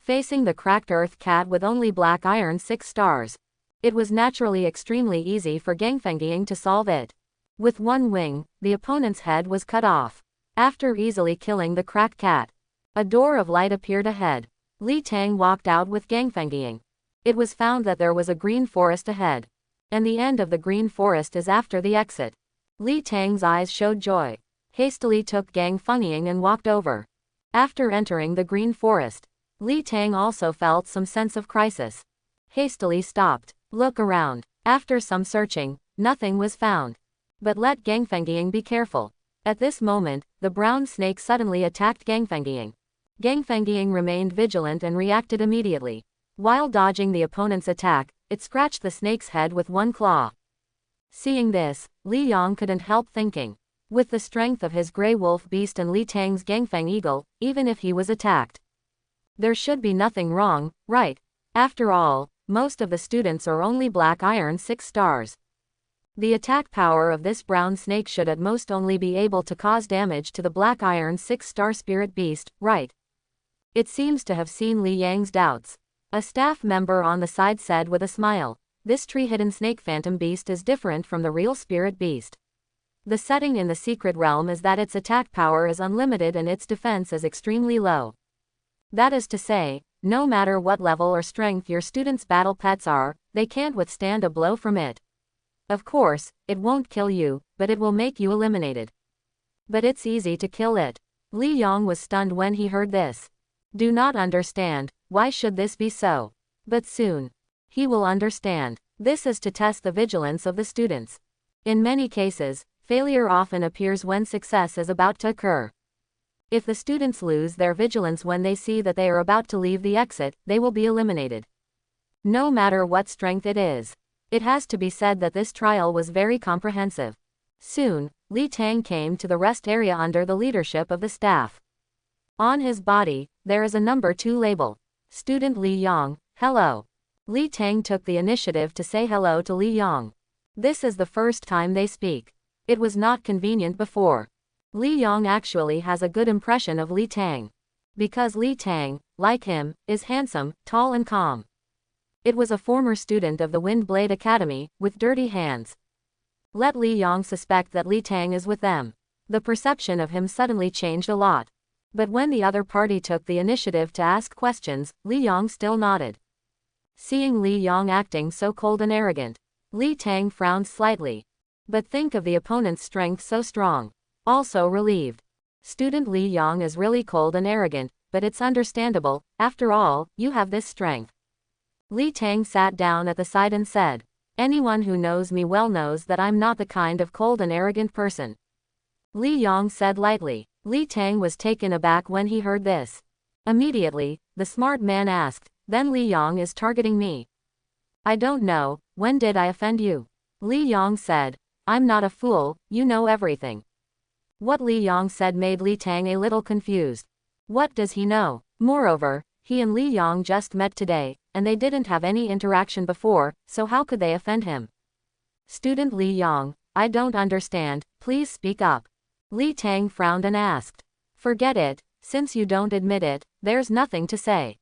Facing the cracked earth cat with only black iron 6 stars. It was naturally extremely easy for Gang Fengying to solve it. With one wing, the opponent's head was cut off. After easily killing the cracked cat, a door of light appeared ahead. Li Tang walked out with Gang Fengying. It was found that there was a green forest ahead. And the end of the green forest is after the exit. Li Tang's eyes showed joy. Hastily took Gang Fengying and walked over. After entering the green forest, Li Tang also felt some sense of crisis. Hastily stopped. Look around. After some searching, nothing was found. But let Gang Fengying be careful. At this moment, the brown snake suddenly attacked Gang Fengying. Gangfengying remained vigilant and reacted immediately. While dodging the opponent's attack, it scratched the snake's head with one claw. Seeing this, Li Yong couldn't help thinking. With the strength of his gray wolf beast and Li Tang's Gangfeng eagle, even if he was attacked, there should be nothing wrong, right? After all, most of the students are only black iron 6 stars. The attack power of this brown snake should at most only be able to cause damage to the black iron 6-star spirit beast, right? It seems to have seen Li Yang's doubts. A staff member on the side said with a smile, "This tree-hidden snake phantom beast is different from the real spirit beast. The setting in the secret realm is that its attack power is unlimited and its defense is extremely low. That is to say, no matter what level or strength your students' battle pets are, they can't withstand a blow from it. Of course, it won't kill you, but it will make you eliminated. But it's easy to kill it." Li Yong was stunned when he heard this. Do not understand, why should this be so? But soon, he will understand. This is to test the vigilance of the students. In many cases, failure often appears when success is about to occur. If the students lose their vigilance when they see that they are about to leave the exit, they will be eliminated. No matter what strength it is. It has to be said that this trial was very comprehensive. Soon, Li Tang came to the rest area under the leadership of the staff. On his body, there is a number 2 label. Student Li Yong, hello. Li Tang took the initiative to say hello to Li Yong. This is the first time they speak. It was not convenient before. Li Yong actually has a good impression of Li Tang. Because Li Tang, like him, is handsome, tall and calm. It was a former student of the Windblade Academy, with dirty hands. Let Li Yong suspect that Li Tang is with them. The perception of him suddenly changed a lot. But when the other party took the initiative to ask questions, Li Yong still nodded. Seeing Li Yong acting so cold and arrogant, Li Tang frowned slightly. But think of the opponent's strength so strong. Also relieved. Student Li Yong is really cold and arrogant, but it's understandable, after all, you have this strength. Li Tang sat down at the side and said, "Anyone who knows me well knows that I'm not the kind of cold and arrogant person." Li Yong said lightly. Li Tang was taken aback when he heard this. Immediately, the smart man asked, "Then Li Yong is targeting me?" "I don't know, when did I offend you?" Li Yong said, "I'm not a fool, you know everything." What Li Yong said made Li Tang a little confused. What does he know? Moreover, he and Li Yong just met today, and they didn't have any interaction before, so how could they offend him? Student Li Yong, I don't understand, please speak up. Li Tang frowned and asked. Forget it, since you don't admit it, there's nothing to say.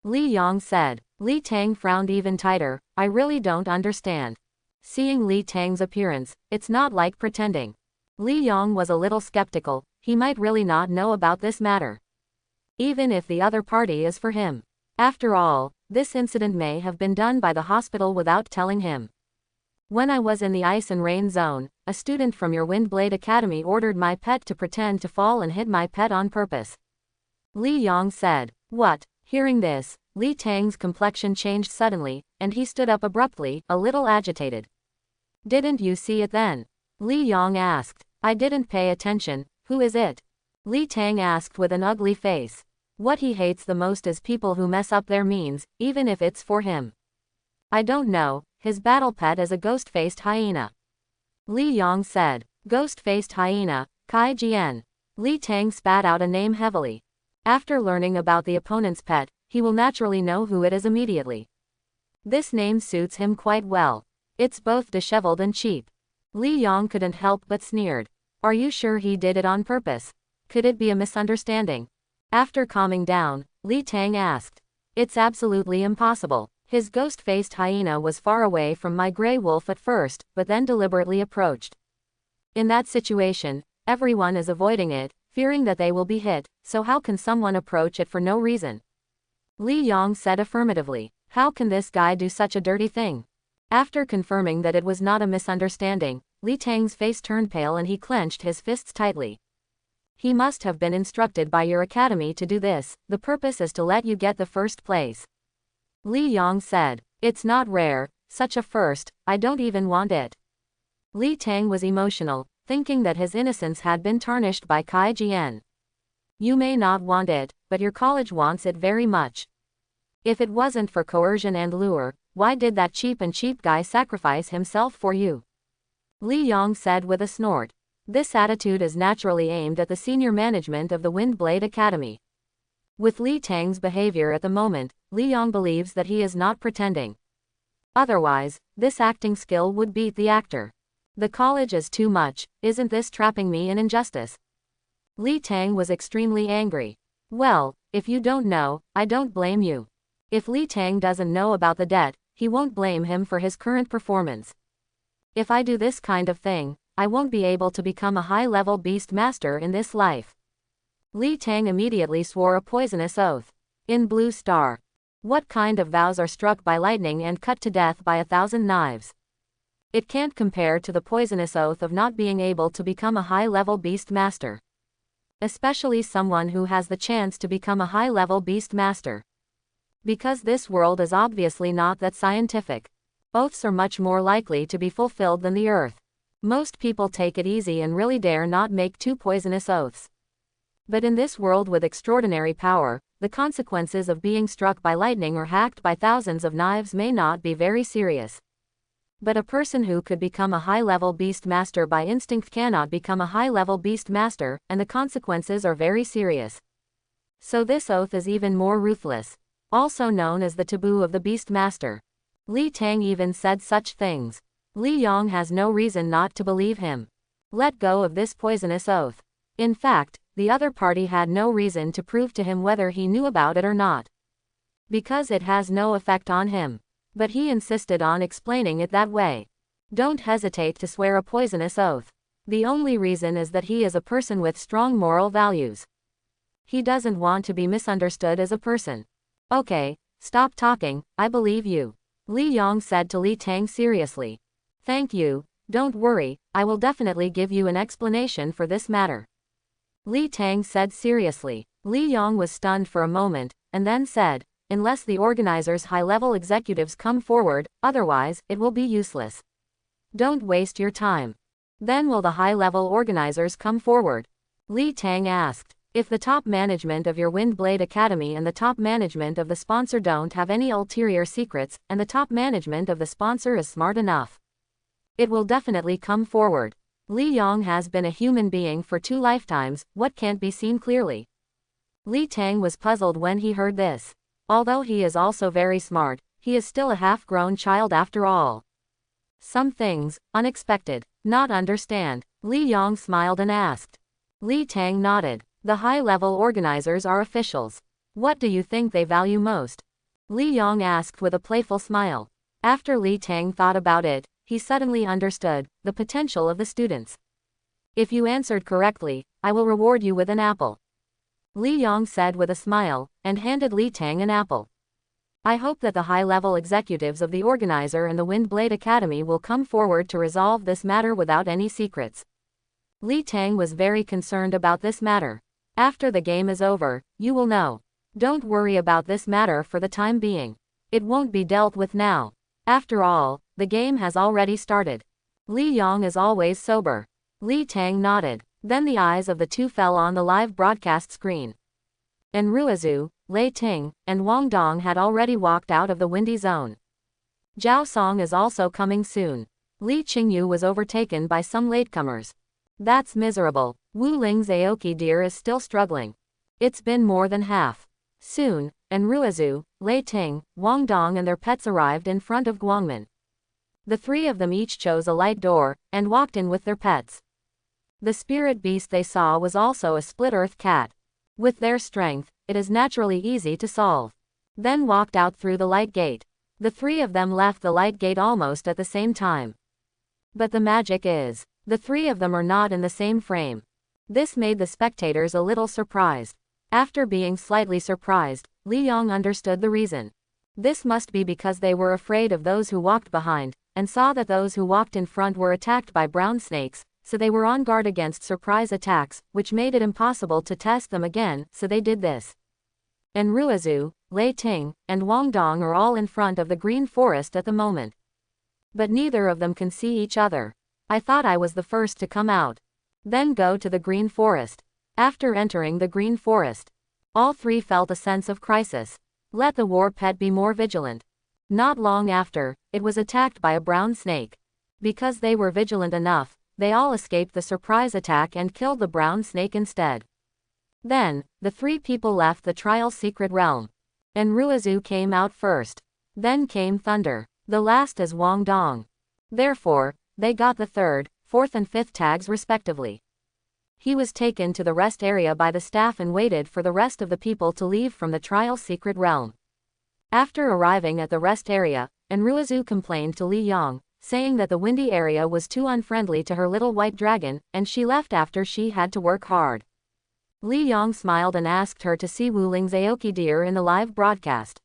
Li Yong said. Li Tang frowned even tighter, I really don't understand. Seeing Li Tang's appearance, it's not like pretending. Li Yong was a little skeptical, he might really not know about this matter. Even if the other party is for him. After all, this incident may have been done by the hospital without telling him. When I was in the ice and rain zone, a student from your Windblade Academy ordered my pet to pretend to fall and hit my pet on purpose. Li Yong said. What? Hearing this, Li Tang's complexion changed suddenly, and he stood up abruptly, a little agitated. Didn't you see it then? Li Yong asked. I didn't pay attention, who is it? Li Tang asked with an ugly face. What he hates the most is people who mess up their means, even if it's for him. I don't know, his battle pet is a ghost-faced hyena. Li Yong said. Ghost-faced hyena, Kai Jian. Li Tang spat out a name heavily. After learning about the opponent's pet, he will naturally know who it is immediately. This name suits him quite well. It's both disheveled and cheap. Li Yong couldn't help but sneered. Are you sure he did it on purpose? Could it be a misunderstanding? After calming down, Li Tang asked. It's absolutely impossible. His ghost-faced hyena was far away from my gray wolf at first, but then deliberately approached. In that situation, everyone is avoiding it, fearing that they will be hit, so how can someone approach it for no reason? Li Yong said affirmatively. How can this guy do such a dirty thing? After confirming that it was not a misunderstanding, Li Tang's face turned pale and he clenched his fists tightly. He must have been instructed by your academy to do this, the purpose is to let you get the first place. Li Yong said. It's not rare, such a first, I don't even want it. Li Tang was emotional, thinking that his innocence had been tarnished by Kai Jian. You may not want it, but your college wants it very much. If it wasn't for coercion and lure, why did that cheap guy sacrifice himself for you? Li Yong said with a snort. This attitude is naturally aimed at the senior management of the Windblade Academy. With Li Tang's behavior at the moment, Li Yong believes that he is not pretending. Otherwise, this acting skill would beat the actor. The college is too much, isn't this trapping me in injustice? Li Tang was extremely angry. Well, if you don't know, I don't blame you. If Li Tang doesn't know about the debt, he won't blame him for his current performance. If I do this kind of thing, I won't be able to become a high-level beast master in this life. Li Tang immediately swore a poisonous oath. In Blue Star. What kind of vows are struck by lightning and cut to death by 1,000 knives? It can't compare to the poisonous oath of not being able to become a high-level beast master. Especially someone who has the chance to become a high-level beast master. Because this world is obviously not that scientific. Oaths are much more likely to be fulfilled than the earth. Most people take it easy and really dare not make too poisonous oaths. But in this world with extraordinary power, the consequences of being struck by lightning or hacked by thousands of knives may not be very serious. But a person who could become a high-level beast master by instinct cannot become a high-level beast master, and the consequences are very serious. So this oath is even more ruthless. Also known as the taboo of the beast master. Li Tang even said such things. Li Yong has no reason not to believe him. Let go of this poisonous oath. In fact, the other party had no reason to prove to him whether he knew about it or not. Because it has no effect on him. But he insisted on explaining it that way. Don't hesitate to swear a poisonous oath. The only reason is that he is a person with strong moral values. He doesn't want to be misunderstood as a person. Okay, stop talking, I believe you. Li Yong said to Li Tang seriously. Thank you, don't worry, I will definitely give you an explanation for this matter. Li Tang said seriously. Li Yong was stunned for a moment, and then said, unless the organizers' high-level executives come forward, otherwise, it will be useless. Don't waste your time. Then will the high-level organizers come forward? Li Tang asked. If the top management of your Windblade Academy and the top management of the sponsor don't have any ulterior secrets, and the top management of the sponsor is smart enough, it will definitely come forward. Li Yong has been a human being for 2 lifetimes, what can't be seen clearly? Li Tang was puzzled when he heard this. Although he is also very smart, he is still a half-grown child after all. Some things, unexpected, not understand. Li Yong smiled and asked. Li Tang nodded. The high-level organizers are officials. What do you think they value most? Li Yong asked with a playful smile. After Li Tang thought about it, he suddenly understood the potential of the students. If you answered correctly, I will reward you with an apple. Li Yong said with a smile, and handed Li Tang an apple. I hope that the high-level executives of the organizer and the Windblade Academy will come forward to resolve this matter without any secrets. Li Tang was very concerned about this matter. After the game is over, you will know. Don't worry about this matter for the time being. It won't be dealt with now. After all, the game has already started. Li Yong is always sober. Li Tang nodded. Then the eyes of the two fell on the live broadcast screen. And Ruizu, Lei Ting, and Wang Dong had already walked out of the windy zone. Zhao Song is also coming soon. Li Qingyu was overtaken by some latecomers. That's miserable. Wu Ling's Aoki deer is still struggling. It's been more than half. Soon, and Ruizu, Lei Ting, Wang Dong and their pets arrived in front of Guangmin. The 3 of them each chose a light door, and walked in with their pets. The spirit beast they saw was also a split-earth cat. With their strength, it is naturally easy to solve. Then walked out through the light gate. The 3 of them left the light gate almost at the same time. But the magic is, the 3 of them are not in the same frame. This made the spectators a little surprised. After being slightly surprised, Li Yong understood the reason. This must be because they were afraid of those who walked behind, and saw that those who walked in front were attacked by brown snakes, so they were on guard against surprise attacks, which made it impossible to test them again, so they did this. And Ruizu, Lei Ting, and Wang Dong are all in front of the green forest at the moment. But neither of them can see each other. I thought I was the first to come out. Then go to the green forest. After entering the green forest, All three felt a sense of crisis. Let the war pet be more vigilant. Not long after, it was attacked by a brown snake. Because they were vigilant enough, they all escaped the surprise attack and killed the brown snake instead. Then, the three people left the trial's secret realm. And Ruizu came out first. Then came Thunder. The last is Wang Dong. Therefore, they got the third, fourth and fifth tags respectively. He was taken to the rest area by the staff and waited for the rest of the people to leave from the trial's secret realm. After arriving at the rest area, Enruizu complained to Li Yang, saying that the windy area was too unfriendly to her little white dragon, and she left after she had to work hard. Li Yang smiled and asked her to see Wu Ling's Aoki deer in the live broadcast.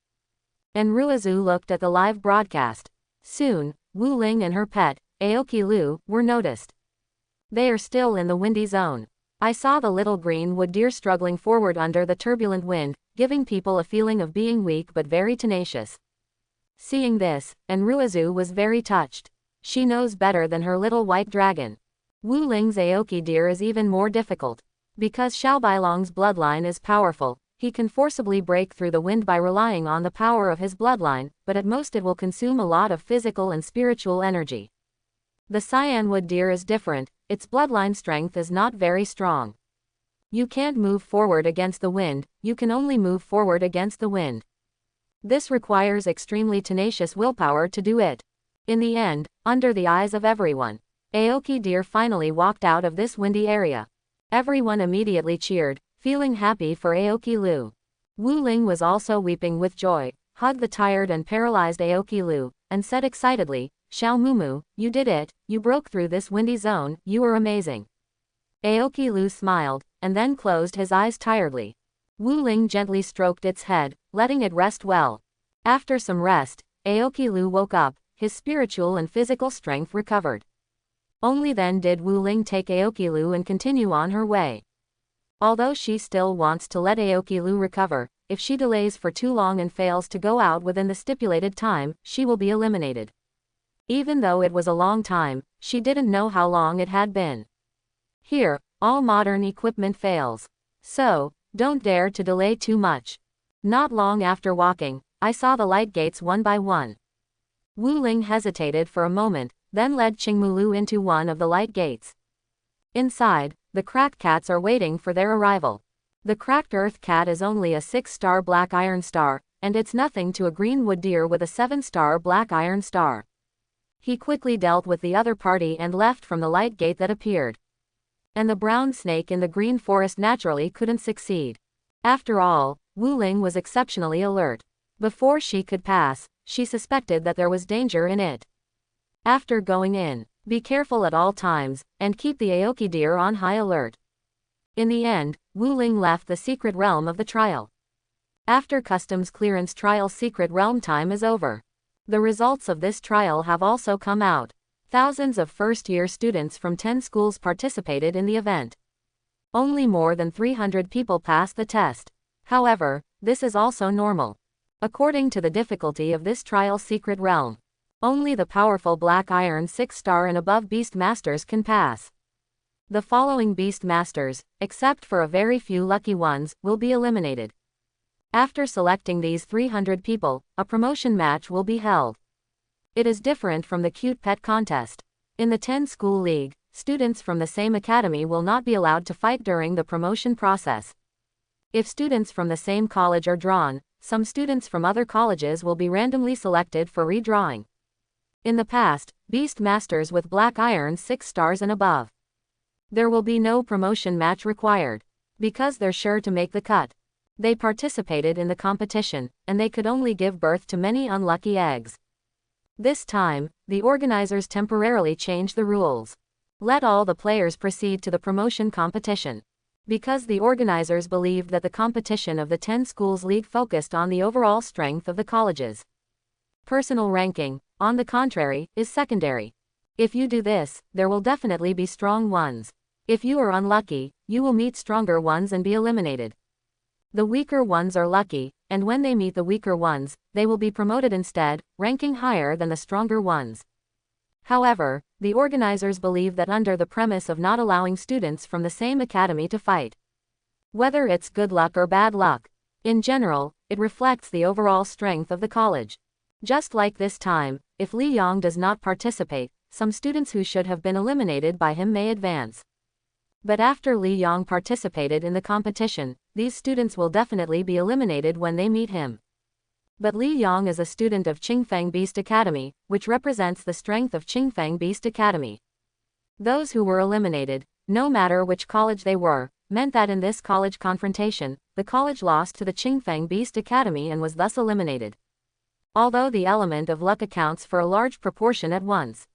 Enruizu looked at the live broadcast. Soon, Wu Ling and her pet, Aoki Lu, were noticed. They are still in the windy zone. I saw the little green wood deer struggling forward under the turbulent wind, giving people a feeling of being weak but very tenacious. Seeing this, Enruizu was very touched. She knows better than her little white dragon. Wu Ling's Aoki deer is even more difficult. Because Xiao Bailong's bloodline is powerful, he can forcibly break through the wind by relying on the power of his bloodline, but at most it will consume a lot of physical and spiritual energy. The Cyanwood deer is different, its bloodline strength is not very strong. You can't move forward against the wind, you can only move forward against the wind. This requires extremely tenacious willpower to do it. In the end, under the eyes of everyone, Aoki deer finally walked out of this windy area. Everyone immediately cheered, feeling happy for Aoki Lu. Wu Ling was also weeping with joy, hugged the tired and paralyzed Aoki Lu, and said excitedly, "Xiao Mumu, you did it, you broke through this windy zone, you are amazing." Aoki Lu smiled, and then closed his eyes tiredly. Wu Ling gently stroked its head, letting it rest well. After some rest, Aoki Lu woke up, his spiritual and physical strength recovered. Only then did Wu Ling take Aoki Lu and continue on her way. Although she still wants to let Aoki Lu recover, if she delays for too long and fails to go out within the stipulated time, she will be eliminated. Even though it was a long time, she didn't know how long it had been. Here, all modern equipment fails. So, don't dare to delay too much. Not long after walking, I saw the light gates one by one. Wu Ling hesitated for a moment, then led Qingmulu into one of the light gates. Inside, the cracked cats are waiting for their arrival. The cracked earth cat is only a 6-star black iron star, and it's nothing to a green wood deer with a 7-star black iron star. He quickly dealt with the other party and left from the light gate that appeared. And the brown snake in the green forest naturally couldn't succeed. After all, Wu Ling was exceptionally alert. Before she could pass, she suspected that there was danger in it. After going in, be careful at all times, and keep the Aoki deer on high alert. In the end, Wu Ling left the secret realm of the trial. After customs clearance trial secret realm time is over. The results of this trial have also come out. Thousands of first-year students from 10 schools participated in the event. Only more than 300 people passed the test. However, this is also normal. According to the difficulty of this trial secret realm, only the powerful Black Iron 6-star and above Beast Masters can pass. The following Beast Masters, except for a very few lucky ones, will be eliminated. After selecting these 300 people, a promotion match will be held. It is different from the cute pet contest. In the 10-school league, students from the same academy will not be allowed to fight during the promotion process. If students from the same college are drawn, some students from other colleges will be randomly selected for redrawing. In the past, Beast Masters with Black Iron 6 stars and above. There will be no promotion match required. Because they're sure to make the cut. They participated in the competition, and they could only give birth to many unlucky eggs. This time, the organizers temporarily changed the rules. Let all the players proceed to the promotion competition. Because the organizers believed that the competition of the 10 schools league focused on the overall strength of the colleges. Personal ranking, on the contrary, is secondary. If you do this, there will definitely be strong ones. If you are unlucky, you will meet stronger ones and be eliminated. The weaker ones are lucky, and when they meet the weaker ones, they will be promoted instead, ranking higher than the stronger ones. However, the organizers believe that under the premise of not allowing students from the same academy to fight, Whether it's good luck or bad luck. In general, it reflects the overall strength of the college. Just like this time, if Li Yong does not participate, some students who should have been eliminated by him may advance. But after Li Yong participated in the competition, these students will definitely be eliminated when they meet him. But Li Yong is a student of Qingfeng Beast Academy, which represents the strength of Qingfeng Beast Academy. Those who were eliminated, no matter which college they were, meant that in this college confrontation, the college lost to the Qingfeng Beast Academy and was thus eliminated. Although the element of luck accounts for a large proportion at once.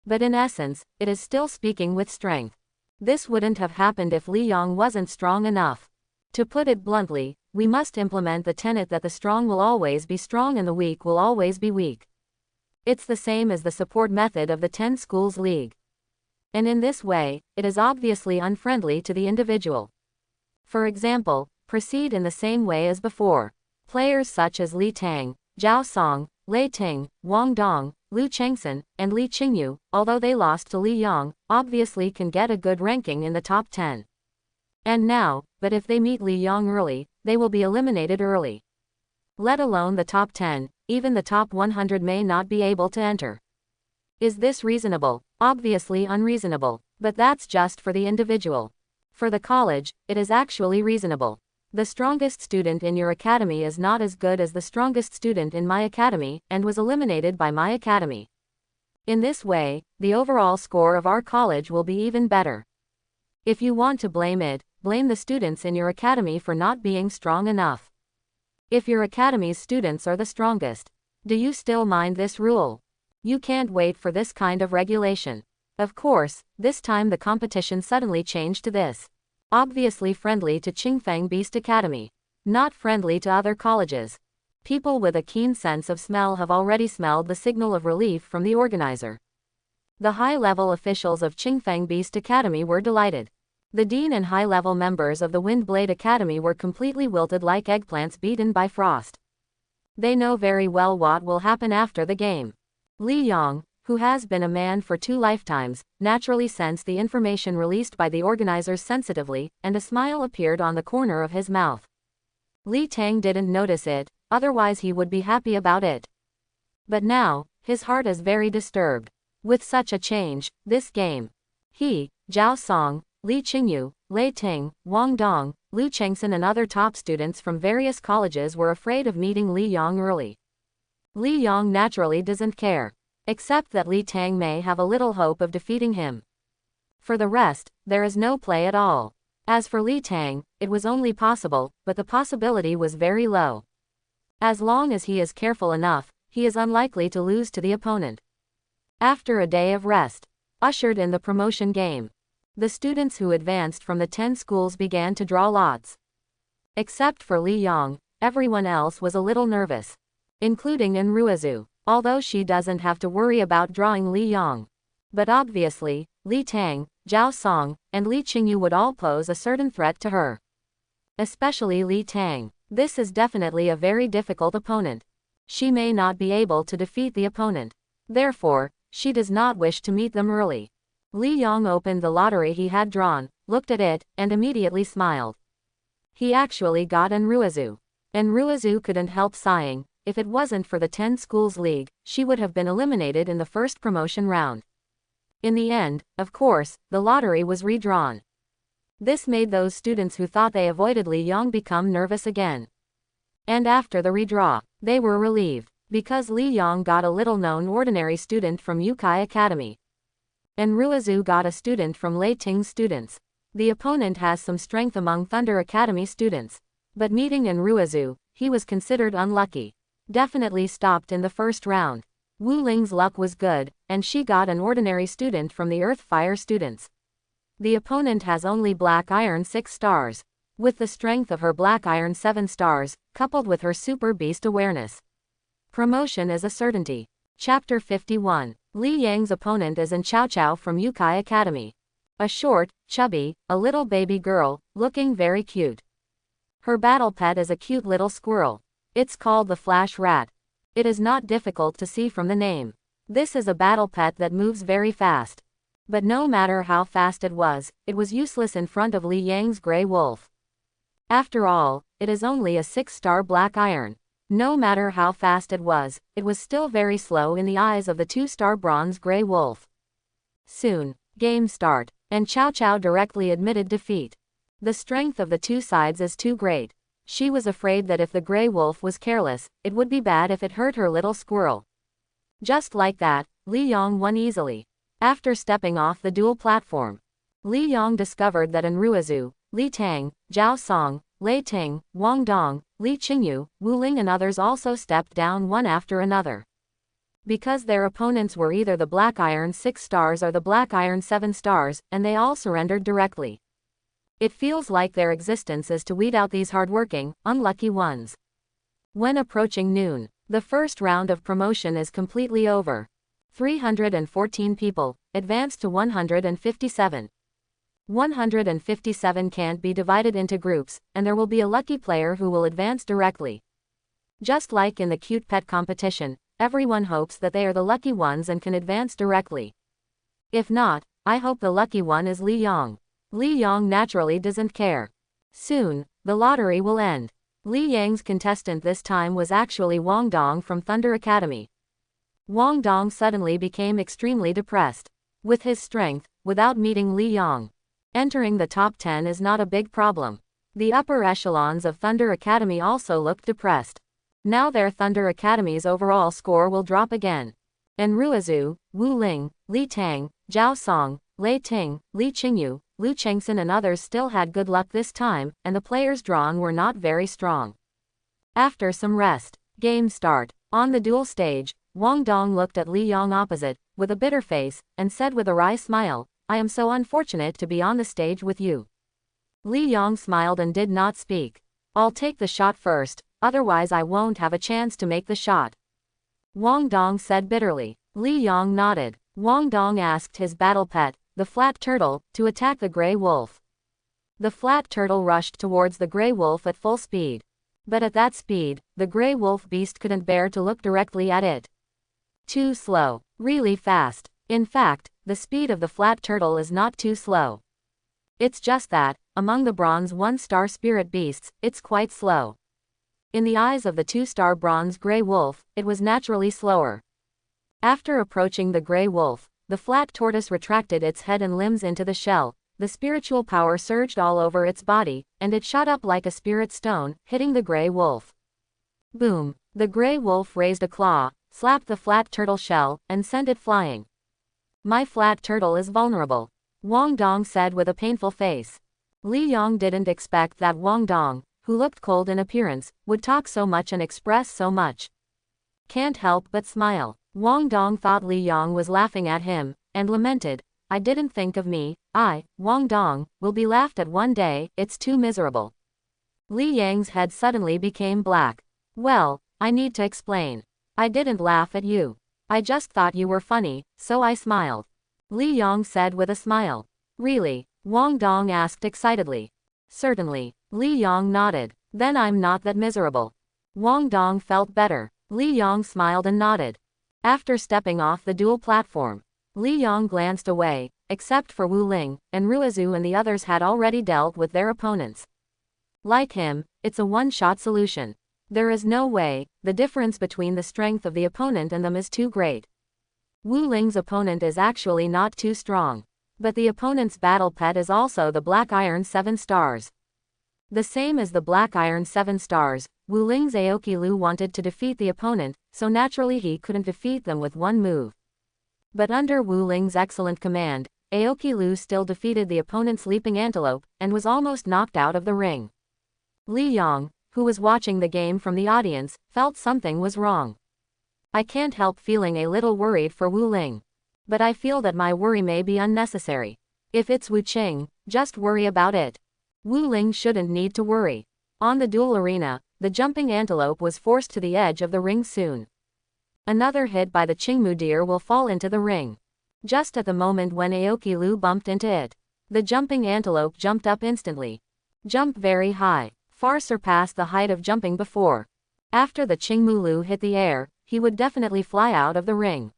But in essence, it is still speaking with strength. This wouldn't have happened if Li Yong wasn't strong enough. To put it bluntly, we must implement the tenet that the strong will always be strong and the weak will always be weak. It's the same as the support method of the 10 Schools League. And in this way, it is obviously unfriendly to the individual. For example, proceed in the same way as before. Players such as Li Tang, Zhao Song, Lei Ting, Wang Dong, Lu Chengxin, and Li Qingyu, although they lost to Li Yong, obviously can get a good ranking in the top 10. And now, but if they meet Li Yong early, they will be eliminated early. Let alone the top 10, even the top 100 may not be able to enter. Is this reasonable? Obviously unreasonable, but that's just for the individual. For the college, it is actually reasonable. The strongest student in your academy is not as good as the strongest student in my academy, and was eliminated by my academy. In this way, the overall score of our college will be even better. If you want to blame it, blame the students in your academy for not being strong enough. If your academy's students are the strongest, do you still mind this rule? You can't wait for this kind of regulation. Of course, this time the competition suddenly changed to this. Obviously friendly to Qingfeng Beast Academy. Not friendly to other colleges. People with a keen sense of smell have already smelled the signal of relief from the organizer. The high-level officials of Qingfeng Beast Academy were delighted. The dean and high-level members of the Windblade Academy were completely wilted like eggplants beaten by frost. They know very well what will happen after the game. Li Yong, who has been a man for 2 lifetimes, naturally sensed the information released by the organizers sensitively, and a smile appeared on the corner of his mouth. Li Tang didn't notice it, otherwise he would be happy about it. But now, his heart is very disturbed. With such a change, this game. He, Zhao Song, Li Qingyu, Lei Ting, Wang Dong, Lu Chengxin and other top students from various colleges were afraid of meeting Li Yong early. Li Yong naturally doesn't care. Except that Li Tang may have a little hope of defeating him. For the rest, there is no play at all. As for Li Tang, it was only possible, but the possibility was very low. As long as he is careful enough, he is unlikely to lose to the opponent. After a day of rest, ushered in the promotion game. The students who advanced from the 10 schools began to draw lots. Except for Li Yong, everyone else was a little nervous. Including Enruizu. Although she doesn't have to worry about drawing Li Yong. But obviously, Li Tang, Zhao Song, and Li Qingyu would all pose a certain threat to her. Especially Li Tang. This is definitely a very difficult opponent. She may not be able to defeat the opponent. Therefore, she does not wish to meet them early. Li Yong opened the lottery he had drawn, looked at it, and immediately smiled. He actually got Enruizu. Enruizu couldn't help sighing. If it wasn't for the 10 Schools League, she would have been eliminated in the first promotion round. In the end, of course, the lottery was redrawn. This made those students who thought they avoided Li Yong become nervous again. And after the redraw, they were relieved, because Li Yong got a little-known ordinary student from Yukai Academy. Enruizu got a student from Lei Ting's students. The opponent has some strength among Thunder Academy students. But meeting Enruizu, he was considered unlucky. Definitely stopped in the first round. Wu Ling's luck was good, and she got an ordinary student from the Earth Fire students. The opponent has only Black Iron 6 stars. With the strength of her Black Iron 7 stars, coupled with her Super Beast awareness. Promotion is a certainty. Chapter 51. Li Yang's opponent is An Chao Chao from Yukai Academy. A short, chubby, a little baby girl, looking very cute. Her battle pet is a cute little squirrel. It's called the Flash Rat. It is not difficult to see from the name. This is a battle pet that moves very fast. But no matter how fast it was useless in front of Li Yang's gray wolf. After all, it is only a 6-star black iron. No matter how fast it was still very slow in the eyes of the 2-star bronze gray wolf. Soon, game start, and Chow Chow directly admitted defeat. The strength of the two sides is too great. She was afraid that if the gray wolf was careless, it would be bad if it hurt her little squirrel. Just like that, Li Yong won easily. After stepping off the duel platform, Li Yong discovered that Enruizu, Li Tang, Zhao Song, Lei Ting, Wang Dong, Li Qingyu, Wu Ling and others also stepped down one after another. Because their opponents were either the Black Iron 6 stars or the Black Iron 7 stars, and they all surrendered directly. It feels like their existence is to weed out these hardworking, unlucky ones. When approaching noon, the first round of promotion is completely over. 314 people advanced to 157. 157 can't be divided into groups, and there will be a lucky player who will advance directly. Just like in the cute pet competition, everyone hopes that they are the lucky ones and can advance directly. If not, I hope the lucky one is Li Yong. Li Yong naturally doesn't care. Soon, the lottery will end. Li Yang's contestant this time was actually Wang Dong from Thunder Academy. Wang Dong suddenly became extremely depressed. With his strength, without meeting Li Yong, entering the top 10 is not a big problem. The upper echelons of Thunder Academy also looked depressed. Now their Thunder Academy's overall score will drop again. Enruizu, Wu Ling, Li Tang, Zhao Song, Lei Ting, Li Qingyu, Lu Chengxin and others still had good luck this time, and the players drawn were not very strong. After some rest, game start. On the duel stage, Wang Dong looked at Li Yong opposite, with a bitter face, and said with a wry smile, "I am so unfortunate to be on the stage with you." Li Yong smiled and did not speak. "I'll take the shot first, otherwise I won't have a chance to make the shot," Wang Dong said bitterly. Li Yong nodded. Wang Dong asked his battle pet, the flat turtle, to attack the gray wolf. The flat turtle rushed towards the gray wolf at full speed. But at that speed, the gray wolf beast couldn't bear to look directly at it. Too slow. Really fast. In fact, the speed of the flat turtle is not too slow. It's just that, among the bronze 1-star spirit beasts, it's quite slow. In the eyes of the 2-star bronze gray wolf, it was naturally slower. After approaching the gray wolf, the flat tortoise retracted its head and limbs into the shell, the spiritual power surged all over its body, and it shot up like a spirit stone, hitting the gray wolf. Boom! The gray wolf raised a claw, slapped the flat turtle shell, and sent it flying. "My flat turtle is vulnerable," Wang Dong said with a painful face. Li Yong didn't expect that Wang Dong, who looked cold in appearance, would talk so much and express so much. Can't help but smile. Wang Dong thought Li Yong was laughing at him, and lamented, "I didn't think of me, Wang Dong, will be laughed at one day, it's too miserable." Li Yang's head suddenly became black. "Well, I need to explain. I didn't laugh at you. I just thought you were funny, so I smiled," Li Yong said with a smile. "Really?" Wang Dong asked excitedly. "Certainly," Li Yong nodded. "Then I'm not that miserable." Wang Dong felt better. Li Yong smiled and nodded. After stepping off the duel platform, Li Yong glanced away, except for Wu Ling, and Ruizu and the others had already dealt with their opponents. Like him, it's a one-shot solution. There is no way, the difference between the strength of the opponent and them is too great. Wu Ling's opponent is actually not too strong. But the opponent's battle pet is also the Black Iron 7 stars. The same as the Black Iron 7 stars, Wu Ling's Aoki Lu wanted to defeat the opponent, so naturally he couldn't defeat them with one move. But under Wu Ling's excellent command, Aoki Lu still defeated the opponent's leaping antelope, and was almost knocked out of the ring. Li Yong, who was watching the game from the audience, felt something was wrong. "I can't help feeling a little worried for Wu Ling. But I feel that my worry may be unnecessary. If it's Wu Qing, just worry about it. Wu Ling shouldn't need to worry." On the duel arena, the jumping antelope was forced to the edge of the ring soon. Another hit by the Qingmu deer will fall into the ring. Just at the moment when Aoki Lu bumped into it, the jumping antelope jumped up instantly. Jump very high, far surpassed the height of jumping before. After the Qingmu Lu hit the air, he would definitely fly out of the ring.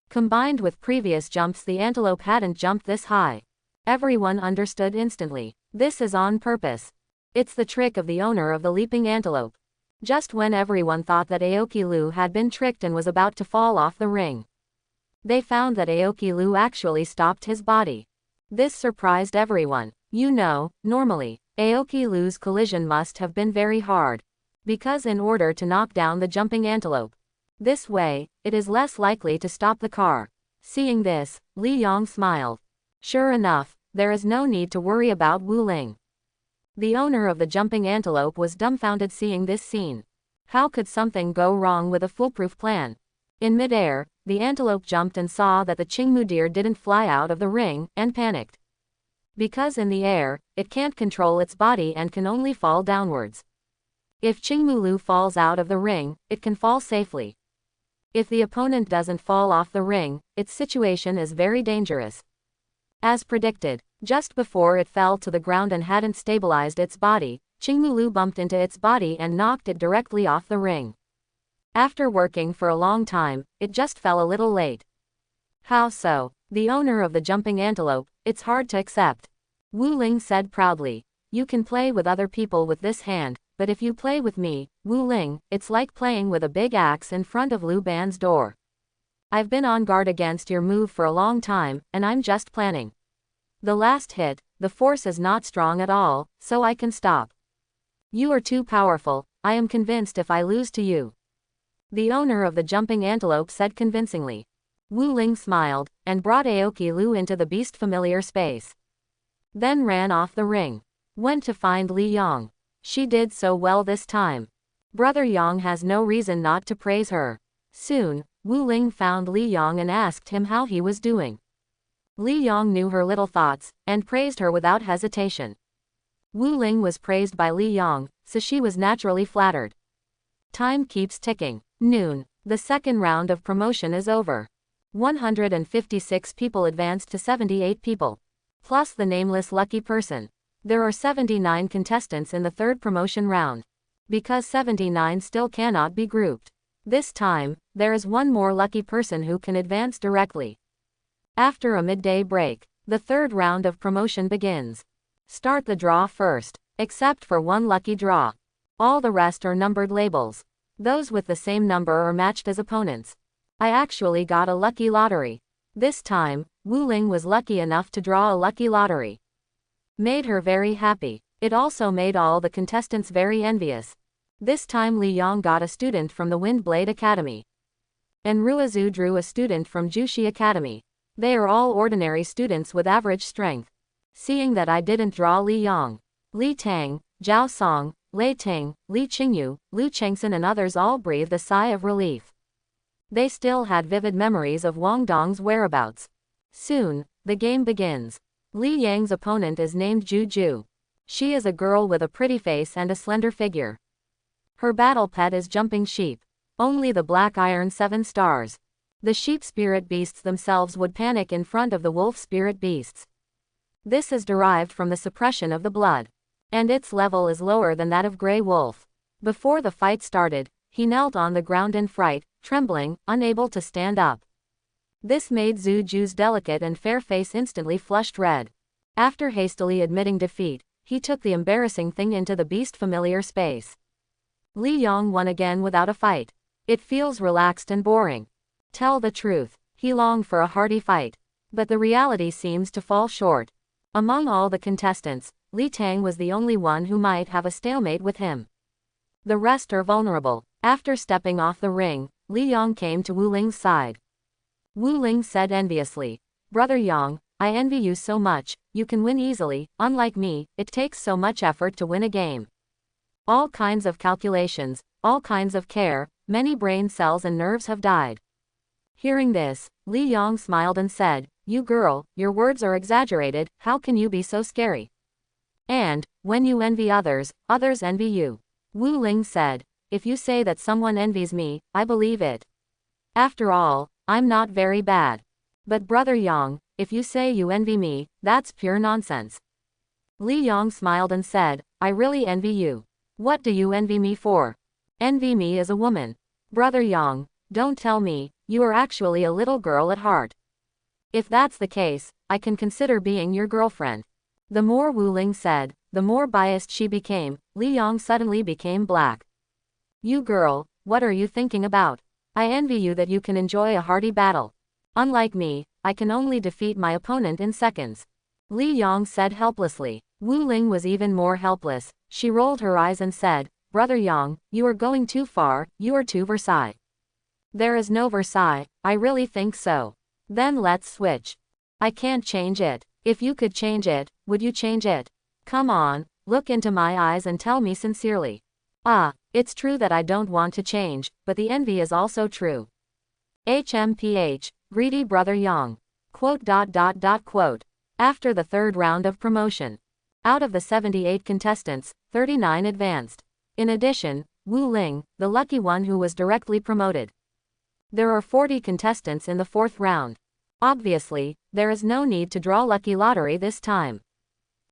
Combined with previous jumps, the antelope hadn't jumped this high. Everyone understood instantly. This is on purpose. It's the trick of the owner of the leaping antelope. Just when everyone thought that Aoki Lu had been tricked and was about to fall off the ring, they found that Aoki Lu actually stopped his body. This surprised everyone. Normally, Aoki Lu's collision must have been very hard, because in order to knock down the jumping antelope, this way, it is less likely to stop the car. Seeing this, Li Yong smiled. Sure enough, there is no need to worry about Wu Ling. The owner of the jumping antelope was dumbfounded seeing this scene. How could something go wrong with a foolproof plan? In midair, the antelope jumped and saw that the Qingmu deer didn't fly out of the ring, and panicked. Because in the air, it can't control its body and can only fall downwards. If Qingmu Lu falls out of the ring, it can fall safely. If the opponent doesn't fall off the ring, its situation is very dangerous. As predicted, just before it fell to the ground and hadn't stabilized its body, Qingmu Lu bumped into its body and knocked it directly off the ring. After working for a long time, it just fell a little late. How so? The owner of the jumping antelope, it's hard to accept. Wu Ling said proudly. You can play with other people with this hand, but if you play with me, Wu Ling, it's like playing with a big axe in front of Lu Ban's door. I've been on guard against your move for a long time, and I'm just planning. The last hit, the force is not strong at all, so I can stop. You are too powerful, I am convinced if I lose to you. The owner of the jumping antelope said convincingly. Wu Ling smiled, and brought Aoki Lu into the beast familiar space. Then ran off the ring. Went to find Li Yong. She did so well this time. Brother Yang has no reason not to praise her. Soon, Wu Ling found Li Yong and asked him how he was doing. Li Yong knew her little thoughts, and praised her without hesitation. Wu Ling was praised by Li Yong, so she was naturally flattered. Time keeps ticking. Noon. The second round of promotion is over. 156 people advanced to 78 people. Plus the nameless lucky person. There are 79 contestants in the third promotion round. Because 79 still cannot be grouped. This time, there is one more lucky person who can advance directly. After a midday break, the third round of promotion begins. Start the draw first, except for one lucky draw. All the rest are numbered labels. Those with the same number are matched as opponents. I actually got a lucky lottery. This time, Wu Ling was lucky enough to draw a lucky lottery. Made her very happy. It also made all the contestants very envious. This time Li Yong got a student from the Windblade Academy. And Ruizu drew a student from Jushi Academy. They are all ordinary students with average strength. Seeing that I didn't draw Li Yong, Li Tang, Zhao Song, Lei Ting, Li Qingyu, Lu Chengsen and others all breathed a sigh of relief. They still had vivid memories of Wang Dong's whereabouts. Soon, the game begins. Li Yang's opponent is named Ju Ju. She is a girl with a pretty face and a slender figure. Her battle pet is Jumping Sheep. Only the Black Iron 7 stars. The sheep spirit beasts themselves would panic in front of the wolf spirit beasts. This is derived from the suppression of the blood. And its level is lower than that of Grey Wolf. Before the fight started, he knelt on the ground in fright, trembling, unable to stand up. This made Zhu Ju's delicate and fair face instantly flushed red. After hastily admitting defeat, he took the embarrassing thing into the beast familiar space. Li Yong won again without a fight. It feels relaxed and boring. Tell the truth, he longed for a hearty fight. But the reality seems to fall short. Among all the contestants, Li Tang was the only one who might have a stalemate with him. The rest are vulnerable. After stepping off the ring, Li Yong came to Wu Ling's side. Wu Ling said enviously, Brother Yang, I envy you so much, you can win easily, unlike me, it takes so much effort to win a game. All kinds of calculations, all kinds of care, many brain cells and nerves have died. Hearing this, Li Yong smiled and said, You girl, your words are exaggerated, how can you be so scary? And, when you envy others, others envy you. Wu Ling said, If you say that someone envies me, I believe it. After all, I'm not very bad. But Brother Yang, if you say you envy me, that's pure nonsense. Li Yong smiled and said, I really envy you. What do you envy me for? Envy me as a woman. Brother Yang, don't tell me, you are actually a little girl at heart. If that's the case, I can consider being your girlfriend. The more Wu Ling said, the more biased she became. Li Yong suddenly became black. You girl, what are you thinking about? I envy you that you can enjoy a hearty battle. Unlike me, I can only defeat my opponent in seconds. Li Yong said helplessly. Wu Ling was even more helpless. She rolled her eyes and said, Brother Yang, you are going too far, you are too Versailles. There is no Versailles, I really think so. Then let's switch. I can't change it. If you could change it, would you change it? Come on, look into my eyes and tell me sincerely. Ah, it's true that I don't want to change, but the envy is also true. HMPH, greedy Brother Yang. Quote. After the third round of promotion. Out of the 78 contestants, 39 advanced. In addition, Wu Ling, the lucky one who was directly promoted. There are 40 contestants in the fourth round. Obviously, there is no need to draw lucky lottery this time.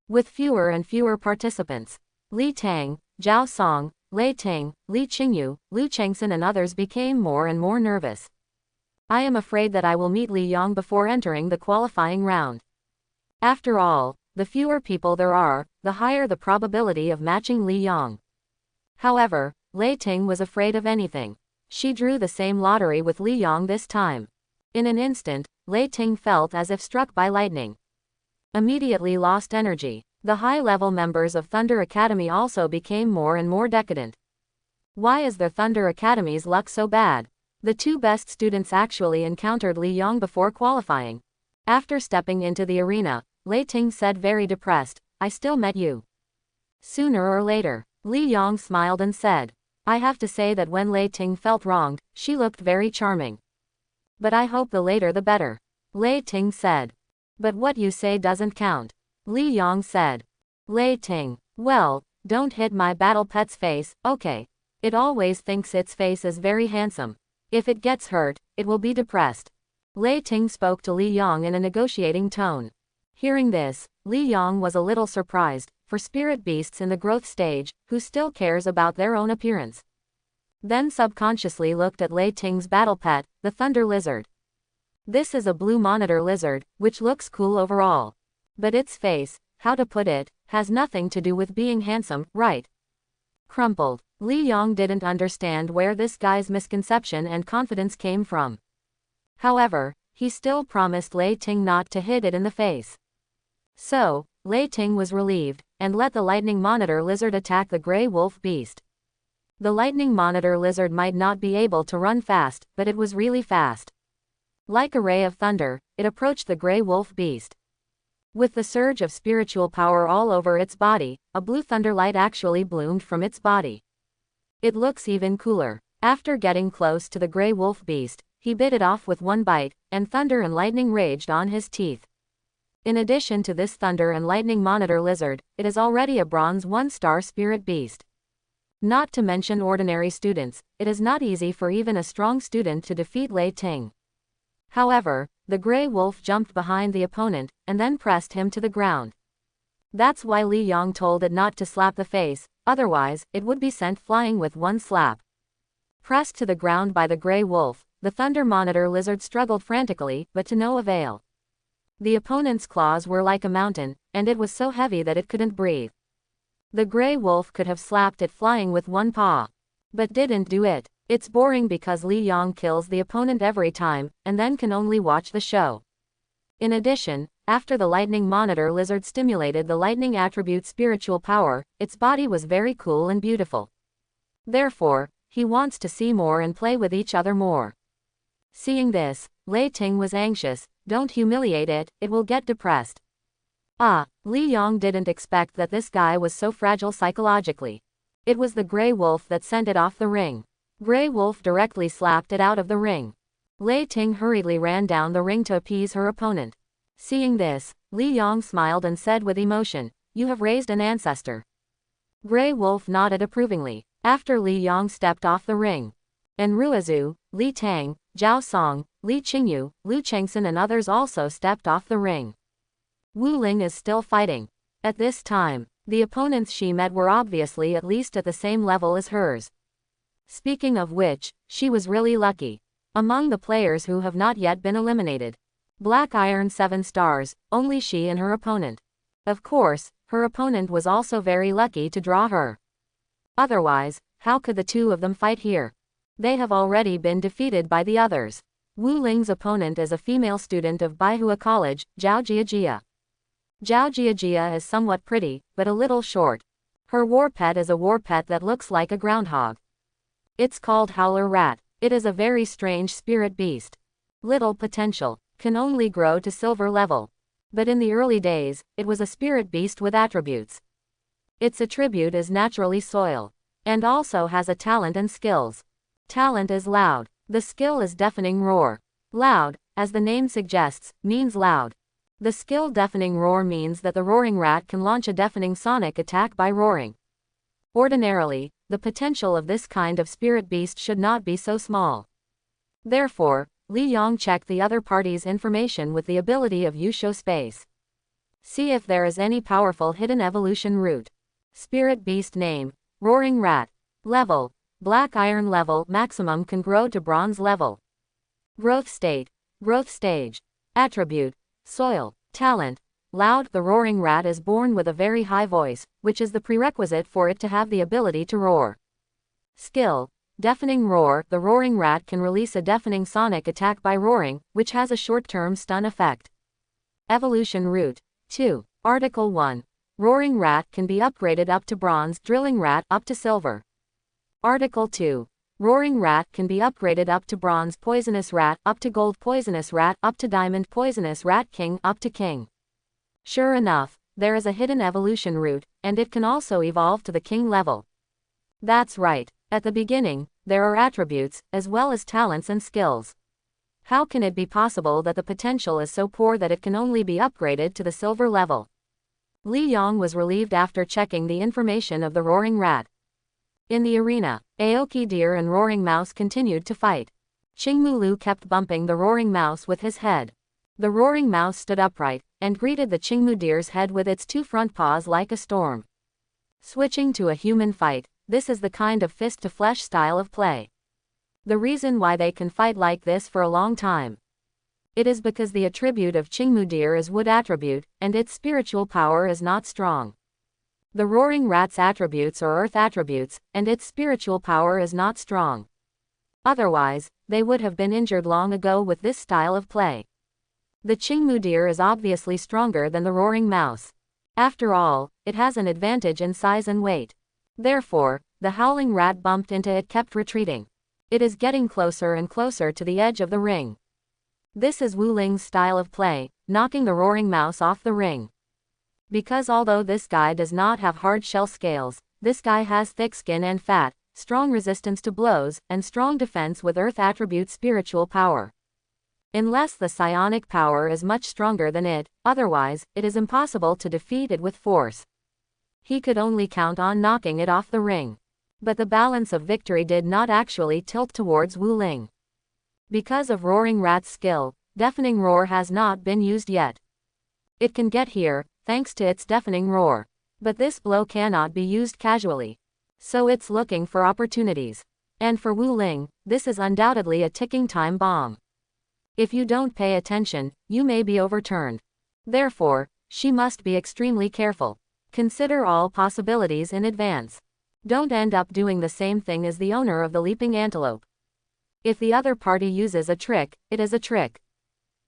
With fewer and fewer participants, Li Tang, Zhao Song, Lei Ting, Li Qingyu, Lu Chengxin and others became more and more nervous. I am afraid that I will meet Li Yong before entering the qualifying round. After all, the fewer people there are, the higher the probability of matching Li Yong. However, Lei Ting was afraid of anything. She drew the same lottery with Li Yong this time. In an instant, Lei Ting felt as if struck by lightning. Immediately lost energy. The high-level members of Thunder Academy also became more and more decadent. Why is their Thunder Academy's luck so bad? The two best students actually encountered Li Yong before qualifying. After stepping into the arena, Lei Ting said very depressed, I still met you. Sooner or later, Li Yong smiled and said, I have to say that when Lei Ting felt wronged, she looked very charming. But I hope the later the better. Lei Ting said. But what you say doesn't count. Li Yong said. Lei Ting, well, don't hit my battle pet's face, okay. It always thinks its face is very handsome. If it gets hurt, it will be depressed. Lei Ting spoke to Li Yong in a negotiating tone. Hearing this, Li Yong was a little surprised, for spirit beasts in the growth stage, who still cares about their own appearance. Then subconsciously looked at Lei Ting's battle pet, the thunder lizard. This is a blue monitor lizard, which looks cool overall. But its face, how to put it, has nothing to do with being handsome, right? Crumpled. Li Yong didn't understand where this guy's misconception and confidence came from. However, he still promised Lei Ting not to hit it in the face. So, Lei Ting was relieved, and let the lightning monitor lizard attack the gray wolf beast. The lightning monitor lizard might not be able to run fast, but it was really fast. Like a ray of thunder, it approached the gray wolf beast. With the surge of spiritual power all over its body, a blue thunder light actually bloomed from its body. It looks even cooler. After getting close to the gray wolf beast, he bit it off with one bite, and thunder and lightning raged on his teeth. In addition to this thunder and lightning monitor lizard, it is already a bronze 1-star spirit beast. Not to mention ordinary students, it is not easy for even a strong student to defeat Lei Ting. However, the gray wolf jumped behind the opponent, and then pressed him to the ground. That's why Li Yong told it not to slap the face, otherwise, it would be sent flying with one slap. Pressed to the ground by the gray wolf, the thunder monitor lizard struggled frantically, but to no avail. The opponent's claws were like a mountain, and it was so heavy that it couldn't breathe. The gray wolf could have slapped it flying with one paw, but didn't do it. It's boring because Li Yong kills the opponent every time, and then can only watch the show. In addition, after the lightning monitor lizard stimulated the lightning attribute spiritual power, its body was very cool and beautiful. Therefore, he wants to see more and play with each other more. Seeing this, Lei Ting was anxious, don't humiliate it, it will get depressed. Ah, Li Yong didn't expect that this guy was so fragile psychologically. It was the gray wolf that sent it off the ring. Gray wolf directly slapped it out of the ring. Lei Ting hurriedly ran down the ring to appease her opponent. Seeing this, Li Yong smiled and said with emotion, you have raised an ancestor. Gray wolf nodded approvingly, after Li Yong stepped off the ring. And Ruizu, Li Tang, Zhao Song, Li Qingyu, Lu Chengxin and others also stepped off the ring. Wu Ling is still fighting. At this time, the opponents she met were obviously at least at the same level as hers. Speaking of which, she was really lucky. Among the players who have not yet been eliminated, Black Iron 7 stars, only she and her opponent. Of course, her opponent was also very lucky to draw her. Otherwise, how could the two of them fight here? They have already been defeated by the others. Wu Ling's opponent is a female student of Baihua College, Zhao Jiajia. Zhao Jiajia is somewhat pretty, but a little short. Her war pet is a war pet that looks like a groundhog. It's called Howler Rat. It is a very strange spirit beast. Little potential, can only grow to silver level. But in the early days, it was a spirit beast with attributes. Its attribute is naturally soil, and also has a talent and skills. Talent is loud. The skill is deafening roar. Loud, as the name suggests, means loud. The skill deafening roar means that the roaring rat can launch a deafening sonic attack by roaring. Ordinarily, the potential of this kind of spirit beast should not be so small. Therefore, Li Yong checked the other party's information with the ability of Yusho Space. See if there is any powerful hidden evolution route. Spirit beast name, Roaring Rat. Level, Black Iron level, maximum can grow to bronze level. Growth state, growth stage. Attribute, soil. Talent, loud. The roaring rat is born with a very high voice, which is the prerequisite for it to have the ability to roar. Skill, deafening roar. The roaring rat can release a deafening sonic attack by roaring, which has a short-term stun effect. Evolution route. 2. Article 1. Roaring rat can be upgraded up to bronze, drilling rat up to silver. Article 2. Roaring rat can be upgraded up to bronze, poisonous rat up to gold, poisonous rat up to diamond, poisonous rat king up to king. Sure enough, there is a hidden evolution route, and it can also evolve to the king level. That's right, at the beginning, there are attributes, as well as talents and skills. How can it be possible that the potential is so poor that it can only be upgraded to the silver level? Li Yong was relieved after checking the information of the roaring rat. In the arena, Aoki Deer and Roaring Mouse continued to fight. Qingmu kept bumping the Roaring Mouse with his head. The Roaring Mouse stood upright, and greeted the Qingmu Deer's head with its two front paws like a storm. Switching to a human fight, this is the kind of fist-to-flesh style of play. The reason why they can fight like this for a long time. It is because the attribute of Qingmu Deer is wood attribute, and its spiritual power is not strong. The roaring rat's attributes are earth attributes, and its spiritual power is not strong. Otherwise, they would have been injured long ago with this style of play. The Qingmu Deer is obviously stronger than the roaring mouse. After all, it has an advantage in size and weight. Therefore, the howling rat bumped into it, kept retreating. It is getting closer and closer to the edge of the ring. This is Wu Ling's style of play, knocking the roaring mouse off the ring. Because although this guy does not have hard shell scales, this guy has thick skin and fat, strong resistance to blows, and strong defense with earth attribute spiritual power. Unless the psionic power is much stronger than it, otherwise, it is impossible to defeat it with force. He could only count on knocking it off the ring. But the balance of victory did not actually tilt towards Wu Ling. Because of Roaring Rat's skill, deafening roar has not been used yet. It can get here, thanks to its deafening roar. But this blow cannot be used casually. So it's looking for opportunities. And for Wu Ling, this is undoubtedly a ticking time bomb. If you don't pay attention, you may be overturned. Therefore, she must be extremely careful. Consider all possibilities in advance. Don't end up doing the same thing as the owner of the leaping antelope. If the other party uses a trick, it is a trick.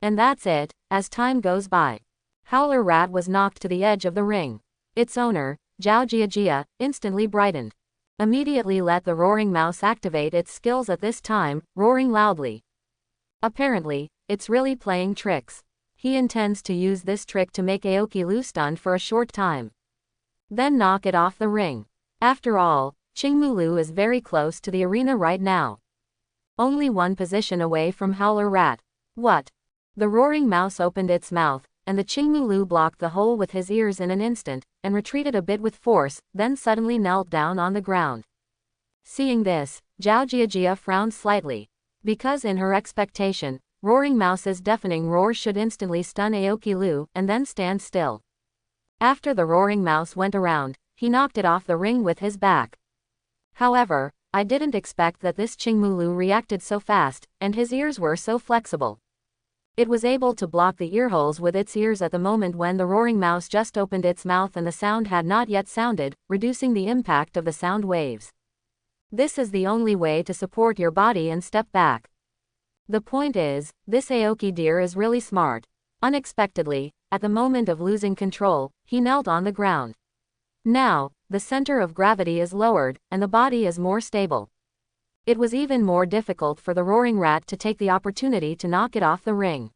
And that's it. As time goes by, Howler Rat was knocked to the edge of the ring. Its owner, Zhao Jiajia, instantly brightened. Immediately let the roaring mouse activate its skills at this time, roaring loudly. Apparently, it's really playing tricks. He intends to use this trick to make Aoki Lu stunned for a short time. Then knock it off the ring. After all, Qingmu Lu is very close to the arena right now. Only one position away from Howler Rat. What? The roaring mouse opened its mouth, and the Qingmu Lu blocked the hole with his ears in an instant, and retreated a bit with force, then suddenly knelt down on the ground. Seeing this, Zhao Jiajia frowned slightly. Because in her expectation, Roaring Mouse's deafening roar should instantly stun Aoki Lu, and then stand still. After the Roaring Mouse went around, he knocked it off the ring with his back. However, I didn't expect that this Qingmu Lu reacted so fast, and his ears were so flexible. It was able to block the earholes with its ears at the moment when the roaring mouse just opened its mouth and the sound had not yet sounded, reducing the impact of the sound waves. This is the only way to support your body and step back. The point is, this Aoki deer is really smart. Unexpectedly, at the moment of losing control, he knelt on the ground. Now, the center of gravity is lowered, and the body is more stable. It was even more difficult for the roaring rat to take the opportunity to knock it off the ring.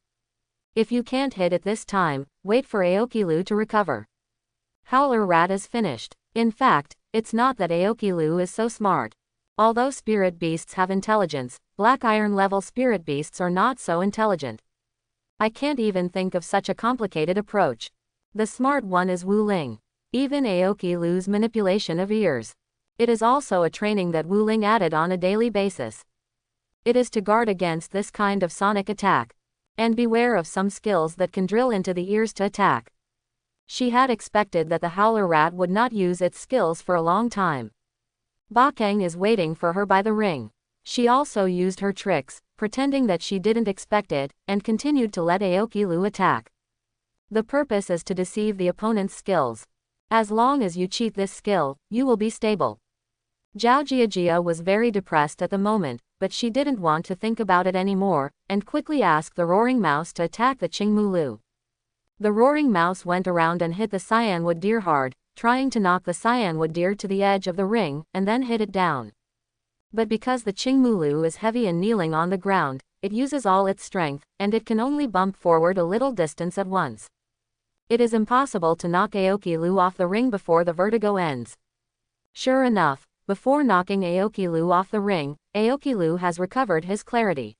If you can't hit it this time, wait for Aoki-Lu to recover. Howler rat is finished. In fact, it's not that Aoki-Lu is so smart. Although spirit beasts have intelligence, black iron level spirit beasts are not so intelligent. I can't even think of such a complicated approach. The smart one is Wu Ling. Even Aoki-Lu's manipulation of ears. It is also a training that Wu Ling added on a daily basis. It is to guard against this kind of sonic attack. And beware of some skills that can drill into the ears to attack. She had expected that the howler rat would not use its skills for a long time. Bakang is waiting for her by the ring. She also used her tricks, pretending that she didn't expect it, and continued to let Aoki-Lu attack. The purpose is to deceive the opponent's skills. As long as you cheat this skill, you will be stable. Zhao Jiajia was very depressed at the moment, but she didn't want to think about it anymore, and quickly asked the roaring mouse to attack the Qingmu-Lu. The roaring mouse went around and hit the cyanwood deer hard, trying to knock the cyanwood deer to the edge of the ring, and then hit it down. But because the Qingmu-Lu is heavy and kneeling on the ground, it uses all its strength, and it can only bump forward a little distance at once. It is impossible to knock Aoki-Lu off the ring before the vertigo ends. Sure enough, before knocking Aoki-Lu off the ring, Aoki-Lu has recovered his clarity.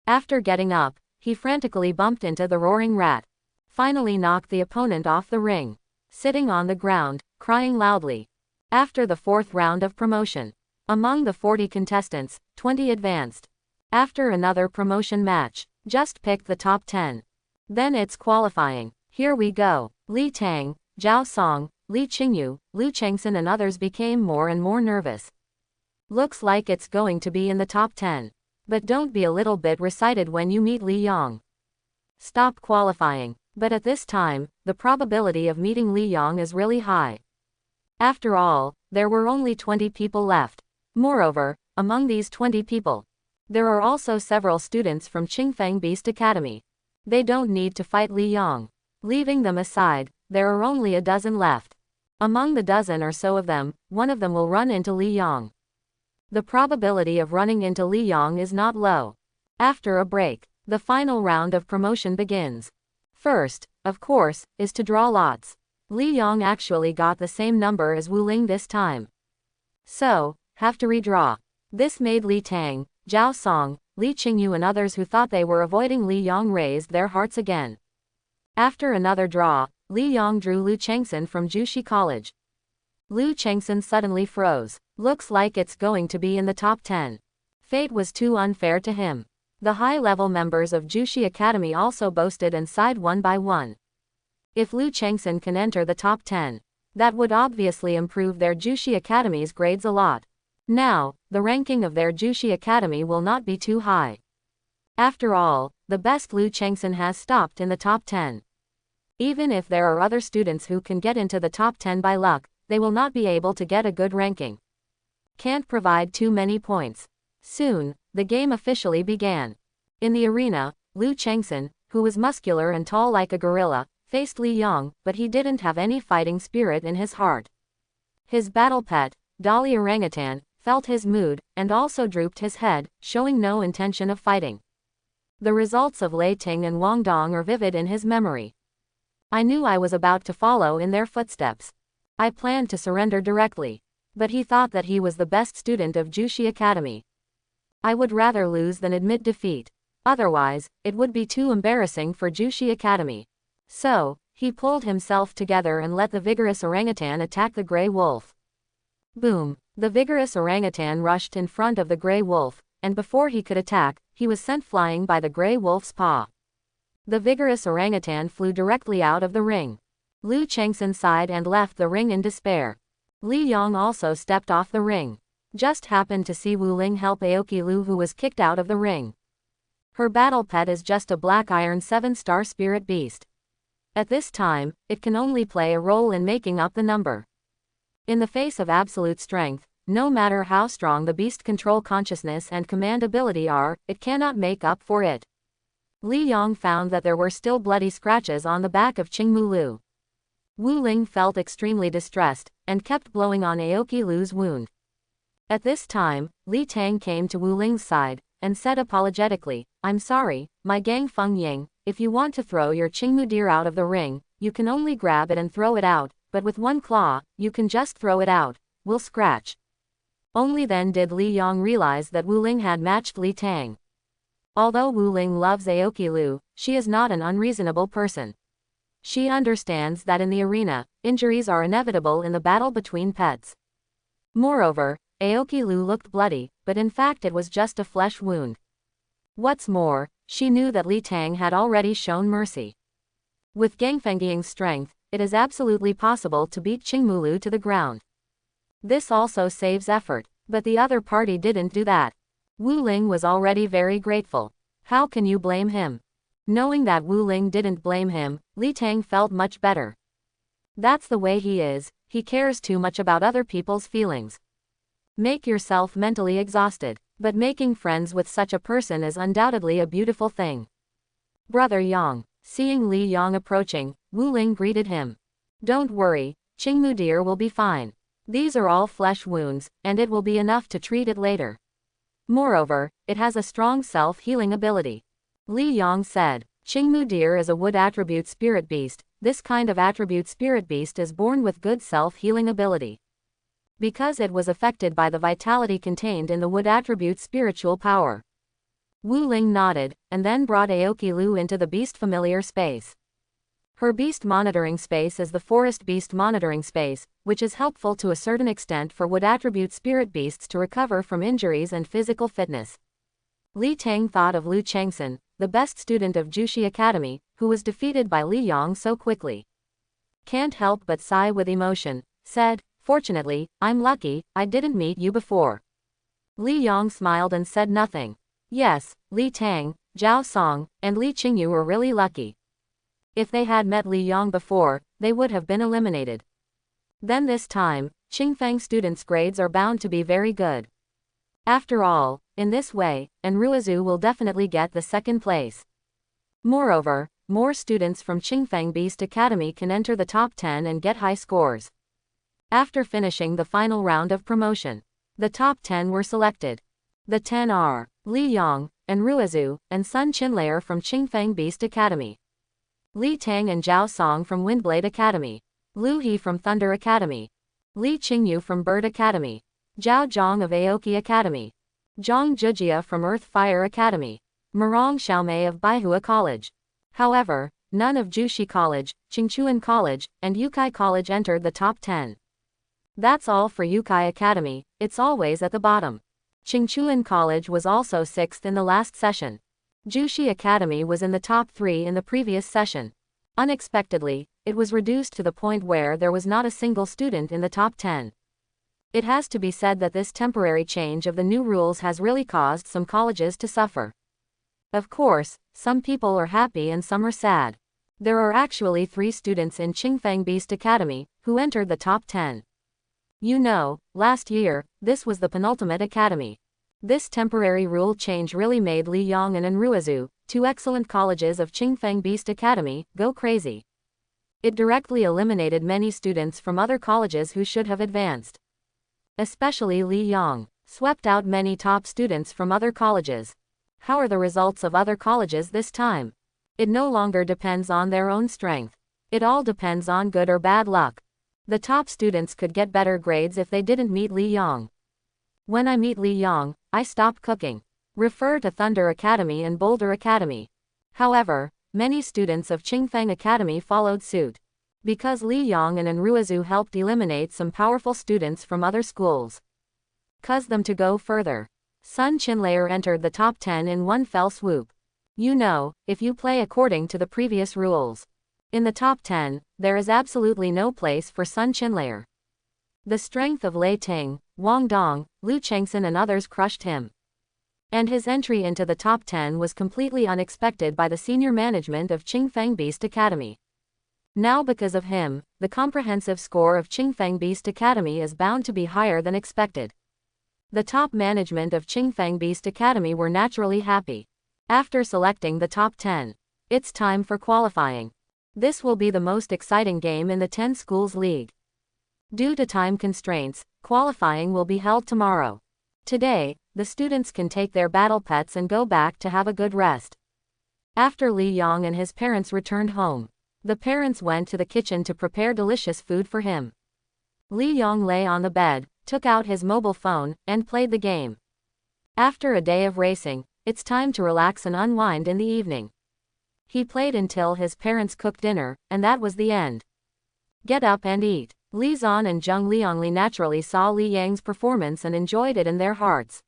After getting up, he frantically bumped into the roaring rat. Finally knocked the opponent off the ring. Sitting on the ground, crying loudly. After the 4th round of promotion. Among the 40 contestants, 20 advanced. After another promotion match, just pick the top 10. Then it's qualifying. Here we go. Li Tang, Zhao Song, Li Qingyu, Lu Chengxin and others became more and more nervous. Looks like it's going to be in the top 10. But don't be a little bit excited when you meet Li Yang. Stop qualifying. But at this time, the probability of meeting Li Yang is really high. After all, there were only 20 people left. Moreover, among these 20 people, there are also several students from Qingfeng Beast Academy. They don't need to fight Li Yang. Leaving them aside, there are only a dozen left. Among the dozen or so of them, one of them will run into Li Yang. The probability of running into Li Yang is not low. After a break, the final round of promotion begins. First, of course, is to draw lots. Li Yang actually got the same number as Wu Ling this time. So, have to redraw. This made Li Tang, Zhao Song, Li Qingyu and others who thought they were avoiding Li Yang raised their hearts again. After another draw, Li Yang drew Lu Chengxin from Jushi College. Lu Chengxin suddenly froze. Looks like it's going to be in the top 10. Fate was too unfair to him. The high-level members of Jushi Academy also boasted and sighed one by one. If Lu Chengxin can enter the top 10, that would obviously improve their Jushi Academy's grades a lot. Now, the ranking of their Jushi Academy will not be too high. After all, the best Lu Chengxin has stopped in the top 10. Even if there are other students who can get into the top 10 by luck, they will not be able to get a good ranking. Can't provide too many points. Soon, the game officially began. In the arena, Lu Chengxin, who was muscular and tall like a gorilla, faced Li Yang, but he didn't have any fighting spirit in his heart. His battle pet, Dolly Orangutan, felt his mood, and also drooped his head, showing no intention of fighting. The results of Lei Ting and Wang Dong are vivid in his memory. I knew I was about to follow in their footsteps. I planned to surrender directly. But he thought that he was the best student of Jushi Academy. I would rather lose than admit defeat. Otherwise, it would be too embarrassing for Jushi Academy. So, he pulled himself together and let the vigorous orangutan attack the gray wolf. Boom! The vigorous orangutan rushed in front of the gray wolf, and before he could attack, he was sent flying by the gray wolf's paw. The vigorous orangutan flew directly out of the ring. Lu Chengxin sighed and left the ring in despair. Li Yang also stepped off the ring. Just happened to see Wu Ling help Aoki-Lu who was kicked out of the ring. Her battle pet is just a black iron 7-star spirit beast. At this time, it can only play a role in making up the number. In the face of absolute strength, no matter how strong the beast control consciousness and command ability are, it cannot make up for it. Li Yong found that there were still bloody scratches on the back of Qingmu Lu. Wu Ling felt extremely distressed, and kept blowing on Aoki Lu's wound. At this time, Li Tang came to Wu Ling's side, and said apologetically, "I'm sorry, my Gang Feng Ying, if you want to throw your Qingmu deer out of the ring, you can only grab it and throw it out, but with one claw, you can just throw it out, we'll scratch." Only then did Li Yong realize that Wu Ling had matched Li Tang. Although Wu Ling loves Aoki Lu, she is not an unreasonable person. She understands that in the arena, injuries are inevitable in the battle between pets. Moreover, Aoki Lu looked bloody, but in fact it was just a flesh wound. What's more, she knew that Li Tang had already shown mercy. With Gangfengying's strength, it is absolutely possible to beat Qingmu Lu to the ground. This also saves effort, but the other party didn't do that. Wu Ling was already very grateful. How can you blame him? Knowing that Wu Ling didn't blame him, Li Tang felt much better. That's the way he is, he cares too much about other people's feelings. Make yourself mentally exhausted, but making friends with such a person is undoubtedly a beautiful thing. Brother Yang. Seeing Li Yang approaching, Wu Ling greeted him. Don't worry, Qingmu deer will be fine. These are all flesh wounds, and it will be enough to treat it later. Moreover, it has a strong self-healing ability. Li Yang said, Qingmu deer is a wood attribute spirit beast. This kind of attribute spirit beast is born with good self-healing ability. Because it was affected by the vitality contained in the wood attribute spiritual power. Wu Ling nodded, and then brought Aoki Lu into the beast familiar space. Her beast monitoring space is the forest beast monitoring space, which is helpful to a certain extent for wood attribute spirit beasts to recover from injuries and physical fitness. Li Tang thought of Lu Chengsen, the best student of Jushi Academy, who was defeated by Li Yang so quickly. Can't help but sigh with emotion, said, "Fortunately, I'm lucky, I didn't meet you before." Li Yang smiled and said nothing. Yes, Li Tang, Zhao Song, and Li Qingyu were really lucky. If they had met Li Yang before, they would have been eliminated. Then this time, Qingfeng students' grades are bound to be very good. After all, in this way, Enruizu will definitely get the second place. Moreover, more students from Qingfeng Beast Academy can enter the top 10 and get high scores. After finishing the final round of promotion, the top 10 were selected. The 10 are Li Yang, Enruizu, and Sun Qinlayer from Qingfeng Beast Academy. Li Tang and Zhao Song from Windblade Academy. Lu He from Thunder Academy. Li Qingyu from Bird Academy. Zhao Zhong of Aoki Academy. Zhang Zhujia from Earth Fire Academy. Murong Xiaomei of Baihua College. However, none of Jushi College, Qingchuan College, and Yukai College entered the top 10. That's all for Yukai Academy, it's always at the bottom. Qingchuan College was also 6th in the last session. Jushi Academy was in the top 3 in the previous session. Unexpectedly, it was reduced to the point where there was not a single student in the top 10. It has to be said that this temporary change of the new rules has really caused some colleges to suffer. Of course, some people are happy and some are sad. There are actually 3 students in Qingfeng Beast Academy who entered the top 10. You know, last year, this was the penultimate academy. This temporary rule change really made Li Yang and Enruizu, 2 excellent colleges of Qingfeng Beast Academy, go crazy. It directly eliminated many students from other colleges who should have advanced. Especially Li Yang, swept out many top students from other colleges. How are the results of other colleges this time? It no longer depends on their own strength. It all depends on good or bad luck. The top students could get better grades if they didn't meet Li Yang. When I meet Li Yang, I stop cooking. Refer to Thunder Academy and Boulder Academy. However, many students of Qingfeng Academy followed suit. Because Li Yang and Enruizu helped eliminate some powerful students from other schools. Cause them to go further. Sun Qinlayer entered the top 10 in one fell swoop. You know, if you play according to the previous rules. In the top 10, there is absolutely no place for Sun Qinlayer. The strength of Lei Ting, Wang Dong, Lu Chengsen and others crushed him. And his entry into the top 10 was completely unexpected by the senior management of Qingfeng Beast Academy. Now because of him, the comprehensive score of Qingfeng Beast Academy is bound to be higher than expected. The top management of Qingfeng Beast Academy were naturally happy. After selecting the top 10, it's time for qualifying. This will be the most exciting game in the 10 Schools League. Due to time constraints, qualifying will be held tomorrow. Today, the students can take their battle pets and go back to have a good rest. After Li Yong and his parents returned home, the parents went to the kitchen to prepare delicious food for him. Li Yong lay on the bed, took out his mobile phone, and played the game. After a day of racing, it's time to relax and unwind in the evening. He played until his parents cooked dinner, and that was the end. Get up and eat. Li Zan and Zheng Liangli naturally saw Li Yang's performance and enjoyed it in their hearts.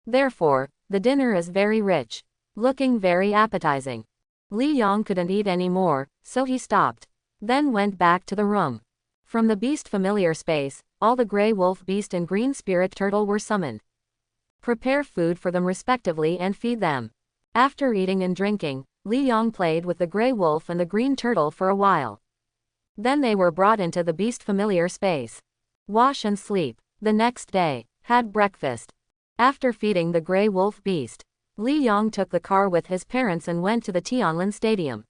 Therefore, the dinner is very rich, looking very appetizing. Li Yang couldn't eat any more, so he stopped. Then went back to the room. From the beast familiar space, all the gray wolf beast and green spirit turtle were summoned. Prepare food for them respectively and feed them. After eating and drinking, Li Yang played with the gray wolf and the green turtle for a while. Then they were brought into the beast familiar space. Wash and sleep. The next day, had breakfast. After feeding the gray wolf beast, Li Yang took the car with his parents and went to the Tianlin Stadium.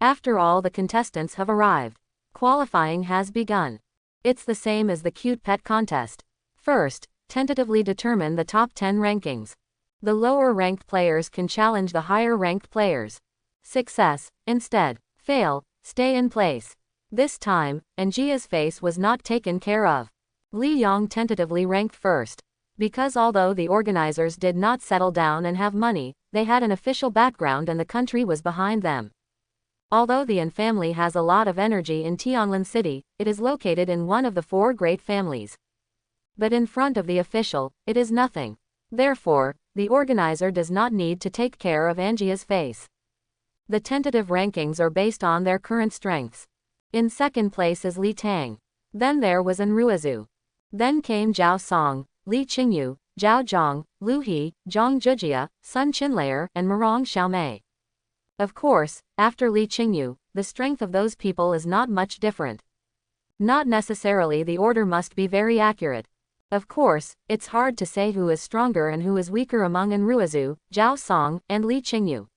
After all the contestants have arrived, qualifying has begun. It's the same as the cute pet contest. First, tentatively determine the top 10 rankings. The lower ranked players can challenge the higher ranked players. Success, instead. Fail, stay in place. This time, Anjia's face was not taken care of. Li Yang tentatively ranked first. Because although the organizers did not settle down and have money, they had an official background and the country was behind them. Although the An family has a lot of energy in Tianlin City, it is located in one of the 4 great families. But in front of the official, it is nothing. Therefore, the organizer does not need to take care of Anjia's face. The tentative rankings are based on their current strengths. In second place is Li Tang. Then there was An Ruizu. Then came Zhao Song, Li Qingyu, Zhao Zhang, Lu He, Zhang Zhujia, Sun Qinlayer, and Marong Xiaomei. Of course, after Li Qingyu, the strength of those people is not much different. Not necessarily the order must be very accurate. Of course, it's hard to say who is stronger and who is weaker among An Ruizu, Zhao Song, and Li Qingyu.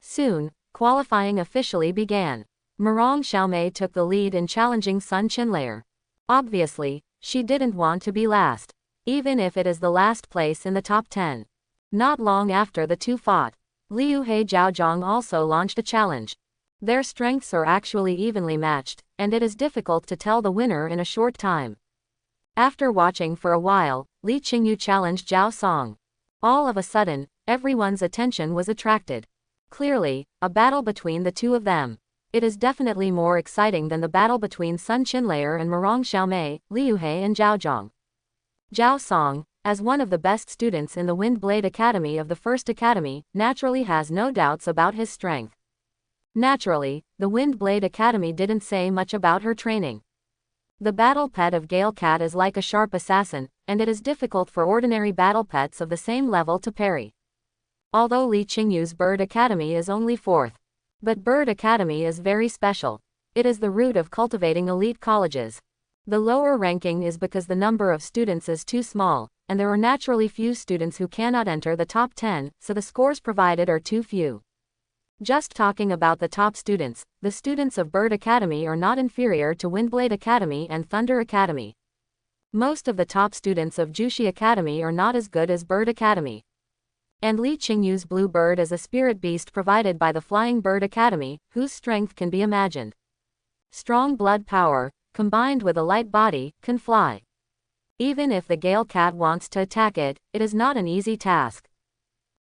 Soon, qualifying officially began. Marong Xiaomei took the lead in challenging Sun Qinlayer. Obviously, she didn't want to be last, even if it is the last place in the top 10. Not long after the two fought, Liuhe Zhaozhang also launched a challenge. Their strengths are actually evenly matched, and it is difficult to tell the winner in a short time. After watching for a while, Li Qingyu challenged Zhao Song. All of a sudden, everyone's attention was attracted. Clearly, a battle between the two of them. It is definitely more exciting than the battle between Sun Qinlayer and Marong Xiaomei, Liuhe and Zhaozhang. Zhao Song, as one of the best students in the Wind Blade Academy of the First Academy, naturally has no doubts about his strength. Naturally, the Wind Blade Academy didn't say much about her training. The battle pet of Gale Cat is like a sharp assassin, and it is difficult for ordinary battle pets of the same level to parry. Although Li Qingyu's Bird Academy is only 4th. But Bird Academy is very special. It is the root of cultivating elite colleges. The lower ranking is because the number of students is too small, and there are naturally few students who cannot enter the top 10, so the scores provided are too few. Just talking about the top students, the students of Bird Academy are not inferior to Windblade Academy and Thunder Academy. Most of the top students of Jushi Academy are not as good as Bird Academy. And Li Qingyu's Blue Bird is a spirit beast provided by the Flying Bird Academy, whose strength can be imagined. Strong blood power, combined with a light body, can fly. Even if the Gale Cat wants to attack it, it is not an easy task.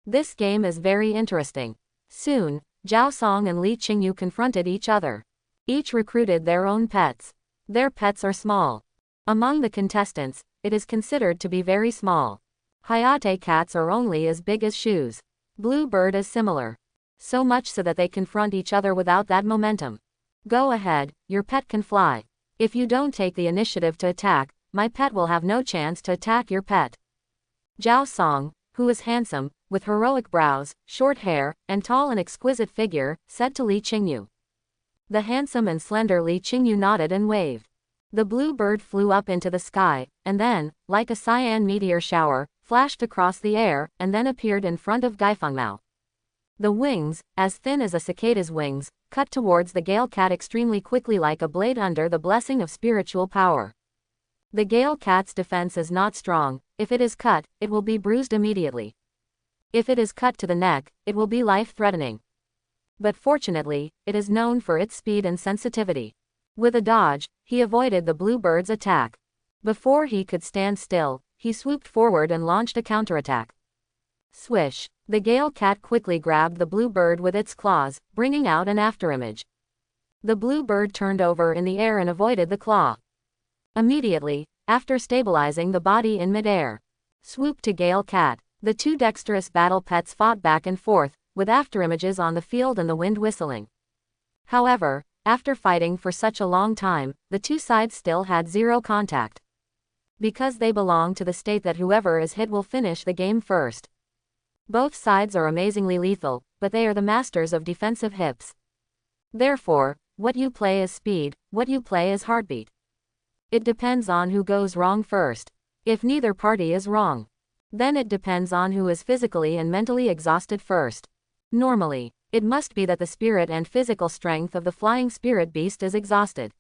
This game is very interesting. Soon, Zhao Song and Li Qingyu confronted each other. Each recruited their own pets. Their pets are small. Among the contestants, it is considered to be very small. Hayate cats are only as big as shoes. Blue Bird is similar. So much so that they confront each other without that momentum. Go ahead, your pet can fly. If you don't take the initiative to attack, my pet will have no chance to attack your pet. Zhao Song, who was handsome, with heroic brows, short hair, and tall and exquisite figure, said to Li Qingyu. The handsome and slender Li Qingyu nodded and waved. The blue bird flew up into the sky, and then, like a cyan meteor shower, flashed across the air, and then appeared in front of Gaifengmao. The wings, as thin as a cicada's wings, cut towards the Gale Cat extremely quickly like a blade under the blessing of spiritual power. The Gale Cat's defense is not strong. If it is cut, it will be bruised immediately. If it is cut to the neck, it will be life-threatening. But fortunately, it is known for its speed and sensitivity. With a dodge, he avoided the blue bird's attack. Before he could stand still, he swooped forward and launched a counterattack. Swish! The Gale Cat quickly grabbed the blue bird with its claws, bringing out an afterimage. The blue bird turned over in the air and avoided the claw. Immediately, after stabilizing the body in midair, swooped to Gale Cat. The two dexterous battle pets fought back and forth, with afterimages on the field and the wind whistling. However, after fighting for such a long time, the two sides still had zero contact. Because they belong to the state that whoever is hit will finish the game first. Both sides are amazingly lethal, but they are the masters of defensive hips. Therefore, what you play is speed, what you play is heartbeat. It depends on who goes wrong first. If neither party is wrong, then it depends on who is physically and mentally exhausted first. Normally, it must be that the spirit and physical strength of the flying spirit beast is exhausted.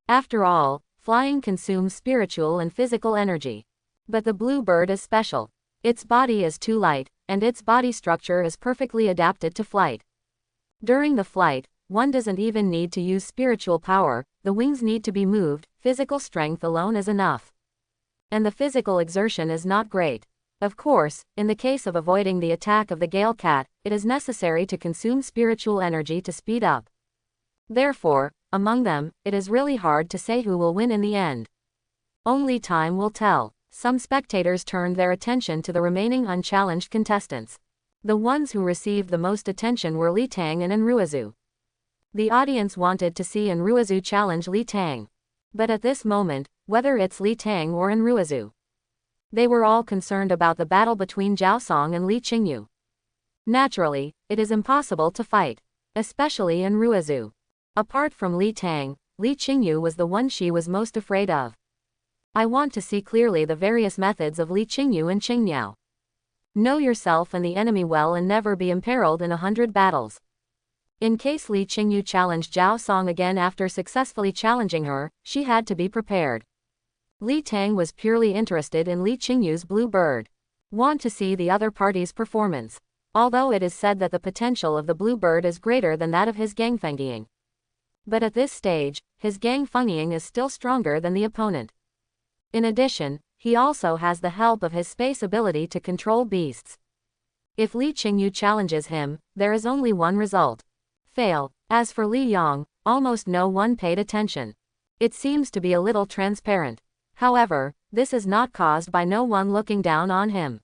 After all, flying consumes spiritual and physical energy. But the blue bird is special. Its body is too light, and its body structure is perfectly adapted to flight. During the flight, one doesn't even need to use spiritual power, the wings need to be moved, physical strength alone is enough. And the physical exertion is not great. Of course, in the case of avoiding the attack of the Gale Cat, it is necessary to consume spiritual energy to speed up. Therefore, among them, it is really hard to say who will win in the end. Only time will tell. Some spectators turned their attention to the remaining unchallenged contestants. The ones who received the most attention were Li Tang and Enruizu. The audience wanted to see Enruizu challenge Li Tang. But at this moment, whether it's Li Tang or Enruizu, they were all concerned about the battle between Zhao Song and Li Qingyu. Naturally, it is impossible to fight, especially Enruizu. Apart from Li Tang, Li Qingyu was the one she was most afraid of. I want to see clearly the various methods of Li Qingyu and Qingniao. Know yourself and the enemy well and never be imperiled in 100 battles. In case Li Qingyu challenged Zhao Song again after successfully challenging her, she had to be prepared. Li Tang was purely interested in Li Qingyu's blue bird. Want to see the other party's performance. Although it is said that the potential of the blue bird is greater than that of his Gangfengying. But at this stage, his Gangfengying is still stronger than the opponent. In addition, he also has the help of his space ability to control beasts. If Li Qingyu challenges him, there is only one result. Fail. As for Li Yang, almost no one paid attention. It seems to be a little transparent. However, this is not caused by no one looking down on him.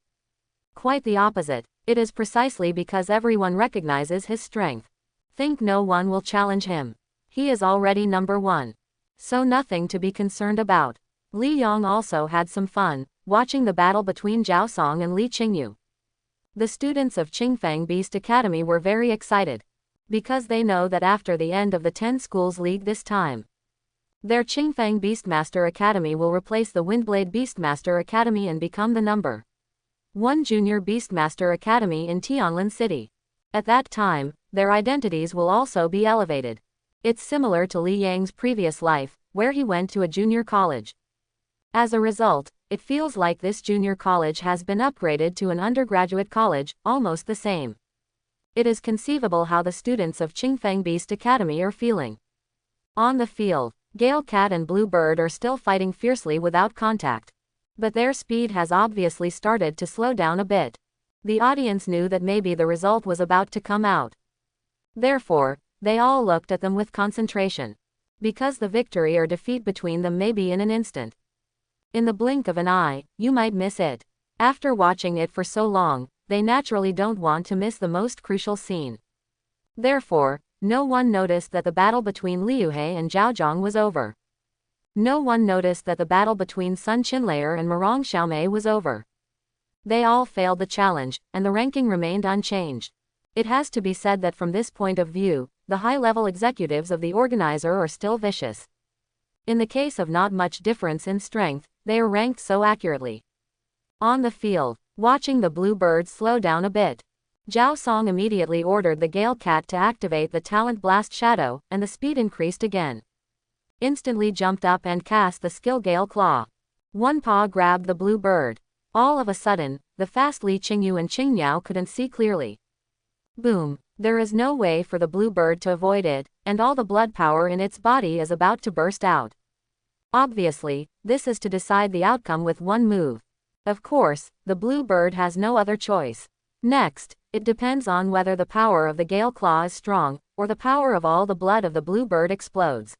Quite the opposite. It is precisely because everyone recognizes his strength. Think no one will challenge him. He is already number one. So nothing to be concerned about. Li Yang also had some fun, watching the battle between Zhao Song and Li Qingyu. The students of Qingfeng Beast Academy were very excited. Because they know that after the end of the 10 schools league this time, their Qingfeng Beastmaster Academy will replace the Windblade Beastmaster Academy and become the number 1 Junior Beastmaster Academy in Tianlin City. At that time, their identities will also be elevated. It's similar to Li Yang's previous life, where he went to a junior college. As a result, it feels like this junior college has been upgraded to an undergraduate college, almost the same. It is conceivable how the students of Qingfeng Beast Academy are feeling. On the field, Gale Cat and Blue Bird are still fighting fiercely without contact. But their speed has obviously started to slow down a bit. The audience knew that maybe the result was about to come out. Therefore, they all looked at them with concentration. Because the victory or defeat between them may be in an instant. In the blink of an eye, you might miss it. After watching it for so long, they naturally don't want to miss the most crucial scene. Therefore, no one noticed that the battle between Liu He and Zhao Zhang was over. No one noticed that the battle between Sun Qinlayer and Marong Xiaomei was over. They all failed the challenge, and the ranking remained unchanged. It has to be said that from this point of view, the high-level executives of the organizer are still vicious. In the case of not much difference in strength, they are ranked so accurately. On the field, watching the blue bird slow down a bit, Zhao Song immediately ordered the Gale Cat to activate the Talent Blast Shadow, and the speed increased again. Instantly jumped up and cast the skill Gale Claw. One paw grabbed the blue bird. All of a sudden, the fast Li Qingyu and Qingniao couldn't see clearly. Boom! There is no way for the blue bird to avoid it, and all the blood power in its body is about to burst out. Obviously, this is to decide the outcome with one move. Of course, the blue bird has no other choice. Next, it depends on whether the power of the Gale Claw is strong, or the power of all the blood of the blue bird explodes.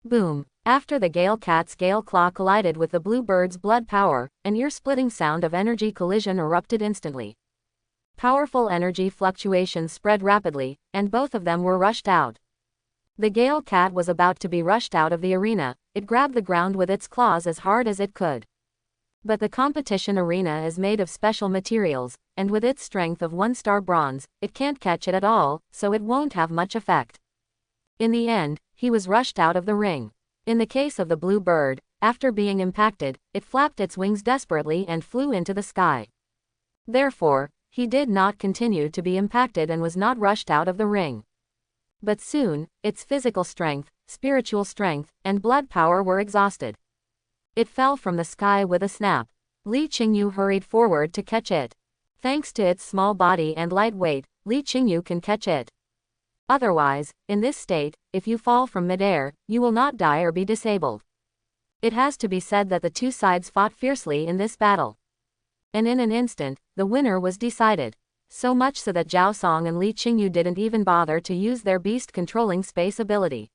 Boom! After the Gale Cat's Gale Claw collided with the blue bird's blood power, an ear-splitting sound of energy collision erupted instantly. Powerful energy fluctuations spread rapidly, and both of them were rushed out. The Gale Cat was about to be rushed out of the arena. It grabbed the ground with its claws as hard as it could. But the competition arena is made of special materials, and with its strength of 1-star bronze, it can't catch it at all, so it won't have much effect. In the end, he was rushed out of the ring. In the case of the blue bird, after being impacted, it flapped its wings desperately and flew into the sky. Therefore, he did not continue to be impacted and was not rushed out of the ring. But soon, its physical strength, spiritual strength, and blood power were exhausted. It fell from the sky with a snap. Li Qingyu hurried forward to catch it. Thanks to its small body and light weight, Li Qingyu can catch it. Otherwise, in this state, if you fall from midair, you will not die or be disabled. It has to be said that the two sides fought fiercely in this battle. And in an instant, the winner was decided. So much so that Zhao Song and Li Qingyu didn't even bother to use their beast-controlling space ability.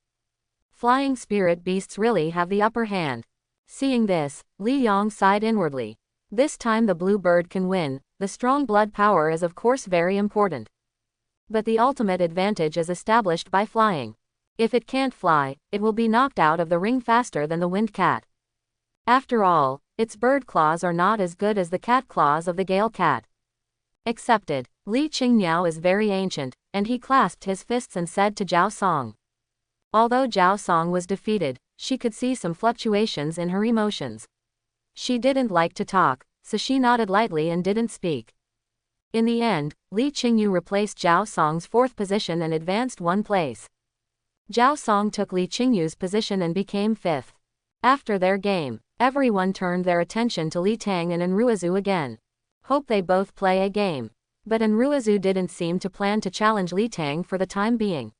Flying spirit beasts really have the upper hand. Seeing this, Li Yong sighed inwardly. This time the blue bird can win. The strong blood power is of course very important. But the ultimate advantage is established by flying. If it can't fly, it will be knocked out of the ring faster than the wind cat. After all, its bird claws are not as good as the cat claws of the Gale Cat. Accepted. Li Qingniao is very ancient, and he clasped his fists and said to Zhao Song. Although Zhao Song was defeated, she could see some fluctuations in her emotions. She didn't like to talk, so she nodded lightly and didn't speak. In the end, Li Qingyu replaced Zhao Song's 4th position and advanced 1 place. Zhao Song took Li Qingyu's position and became 5th. After their game, everyone turned their attention to Li Tang and Enruizu again. Hope they both play a game. But Enruizu didn't seem to plan to challenge Li Tang for the time being.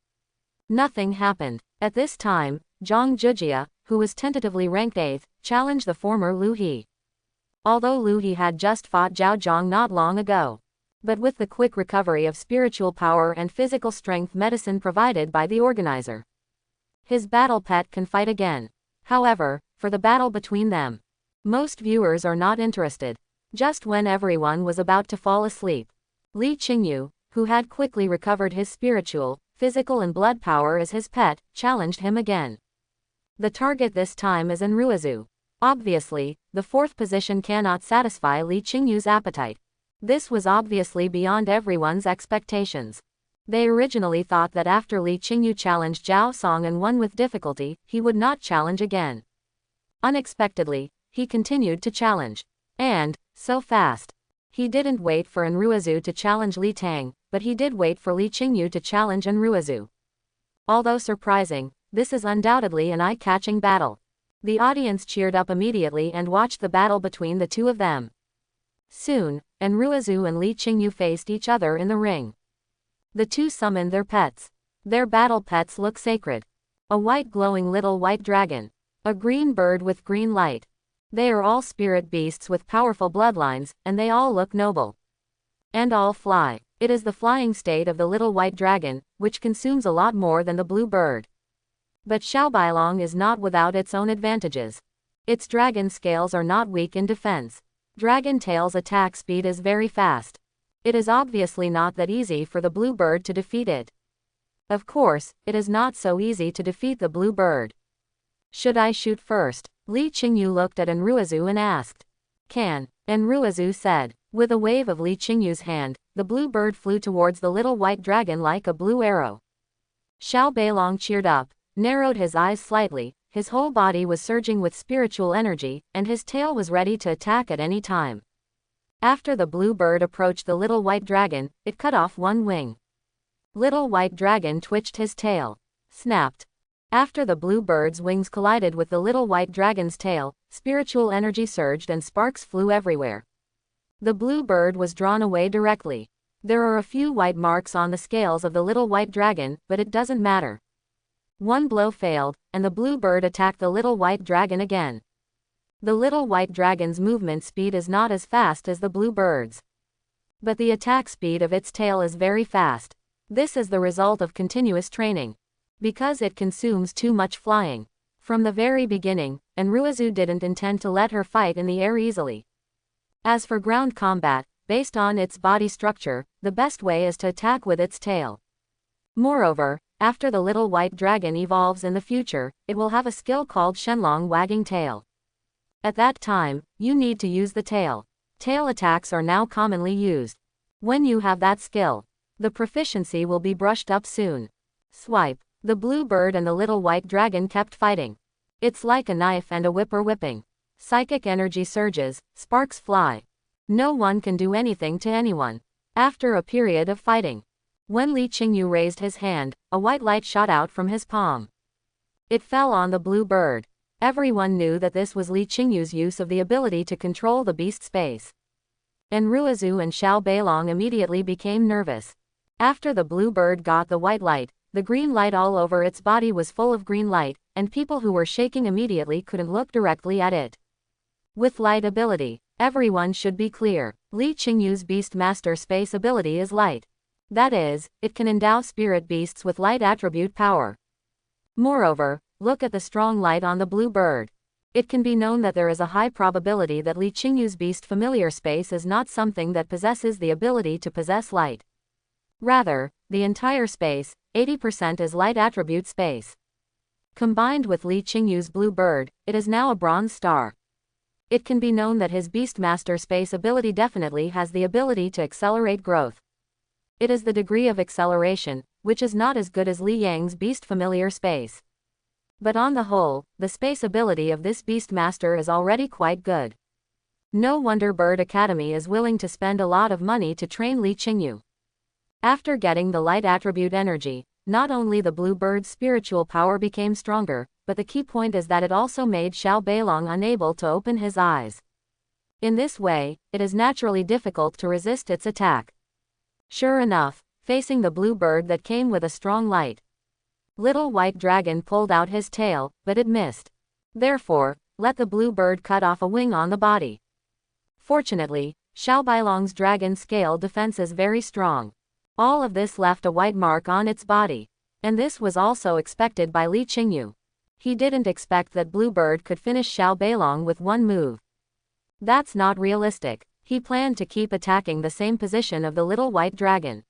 Nothing happened. At this time, Zhang Zhujia, who was tentatively ranked 8th, challenged the former Lu He. Although Lu He had just fought Zhao Zhang not long ago. But with the quick recovery of spiritual power and physical strength medicine provided by the organizer, his battle pet can fight again. However, for the battle between them, most viewers are not interested. Just when everyone was about to fall asleep, Li Qingyu, who had quickly recovered his spiritual, physical and blood power as his pet, challenged him again. The target this time is Enruizu. Obviously, the 4th position cannot satisfy Li Qingyu's appetite. This was obviously beyond everyone's expectations. They originally thought that after Li Qingyu challenged Zhao Song and won with difficulty, he would not challenge again. Unexpectedly, he continued to challenge. And, so fast. He didn't wait for Enruizu to challenge Li Tang, but he did wait for Li Qingyu to challenge Enruizu. Although surprising, this is undoubtedly an eye-catching battle. The audience cheered up immediately and watched the battle between the two of them. Soon, Enruizu and Li Qingyu faced each other in the ring. The two summoned their pets. Their battle pets look sacred. A white glowing little white dragon. A green bird with green light. They are all spirit beasts with powerful bloodlines, and they all look noble. And all fly. It is the flying state of the little white dragon, which consumes a lot more than the blue bird. But Xiaobailong is not without its own advantages. Its dragon scales are not weak in defense. Dragon Tail's attack speed is very fast. It is obviously not that easy for the blue bird to defeat it. Of course, it is not so easy to defeat the blue bird. Should I shoot first? Li Qingyu looked at Enruizu and asked. Can. Enruizu said. With a wave of Li Qingyu's hand, the blue bird flew towards the little white dragon like a blue arrow. Xiao Beilong cheered up, narrowed his eyes slightly, his whole body was surging with spiritual energy, and his tail was ready to attack at any time. After the blue bird approached the little white dragon, it cut off one wing. Little white dragon twitched his tail. Snapped. After the blue bird's wings collided with the little white dragon's tail, spiritual energy surged and sparks flew everywhere. The blue bird was drawn away directly. There are a few white marks on the scales of the little white dragon, but it doesn't matter. One blow failed, and the blue bird attacked the little white dragon again. The little white dragon's movement speed is not as fast as the blue bird's. But the attack speed of its tail is very fast. This is the result of continuous training. Because it consumes too much flying. From the very beginning, Enruizu didn't intend to let her fight in the air easily. As for ground combat, based on its body structure, the best way is to attack with its tail. Moreover, after the little white dragon evolves in the future, it will have a skill called Shenlong Wagging Tail. At that time, you need to use the tail. Tail attacks are now commonly used. When you have that skill, the proficiency will be brushed up soon. Swipe. The blue bird and the little white dragon kept fighting. It's like a knife and a whipper whipping. Psychic energy surges, sparks fly. No one can do anything to anyone. After a period of fighting, when Li Qingyu raised his hand, a white light shot out from his palm. It fell on the blue bird. Everyone knew that this was Li Qingyu's use of the ability to control the beast space. Enruizu and Xiao Beilong immediately became nervous. After the blue bird got the white light, the green light all over its body was full of green light, and people who were shaking immediately couldn't look directly at it. With light ability, everyone should be clear. Li Qingyu's Beast Master Space ability is light. That is, it can endow spirit beasts with light attribute power. Moreover, look at the strong light on the blue bird. It can be known that there is a high probability that Li Qingyu's Beast Familiar Space is not something that possesses the ability to possess light. Rather, the entire space, 80% is light attribute space. Combined with Li Qingyu's blue bird, it is now a bronze star. It can be known that his Beastmaster Space ability definitely has the ability to accelerate growth. It is the degree of acceleration, which is not as good as Li Yang's Beast Familiar Space. But on the whole, the space ability of this Beastmaster is already quite good. No wonder Bird Academy is willing to spend a lot of money to train Li Qingyu. After getting the light attribute energy, not only the blue bird's spiritual power became stronger, but the key point is that it also made Xiao Beilong unable to open his eyes. In this way, it is naturally difficult to resist its attack. Sure enough, facing the blue bird that came with a strong light, little white dragon pulled out his tail, but it missed. Therefore, let the blue bird cut off a wing on the body. Fortunately, Xiao Beilong's dragon scale defense is very strong. All of this left a white mark on its body. And this was also expected by Li Qingyu. He didn't expect that blue bird could finish Xiao Beilong with one move. That's not realistic. He planned to keep attacking the same position of the little white dragon.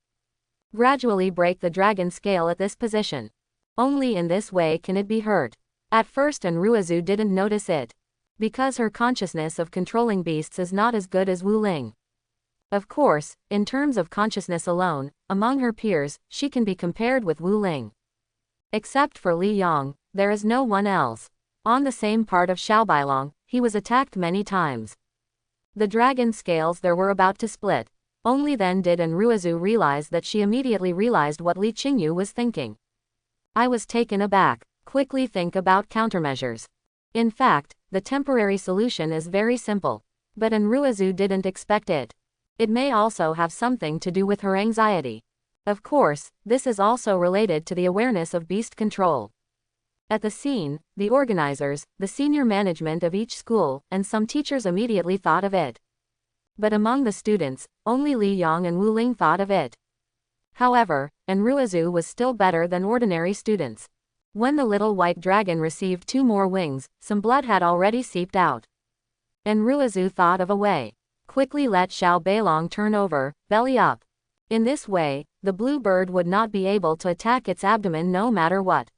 Gradually break the dragon scale at this position. Only in this way can it be hurt. At first Enruizu didn't notice it. Because her consciousness of controlling beasts is not as good as Wu Ling. Of course, in terms of consciousness alone, among her peers, she can be compared with Wu Ling. Except for Li Yang, there is no one else. On the same part of Xiao Beilong, he was attacked many times. The dragon scales there were about to split. Only then did Enruizu realize that she immediately realized what Li Qingyu was thinking. I was taken aback. Quickly think about countermeasures. In fact, the temporary solution is very simple. But Enruizu didn't expect it. It may also have something to do with her anxiety. Of course, this is also related to the awareness of beast control. At the scene, the organizers, the senior management of each school, and some teachers immediately thought of it. But among the students, only Li Yang and Wu Ling thought of it. However, Enruizu was still better than ordinary students. When the little white dragon received 2 more wings, some blood had already seeped out. Enruizu thought of a way. Quickly let Xiao Beilong turn over, belly up. In this way, the blue bird would not be able to attack its abdomen no matter what.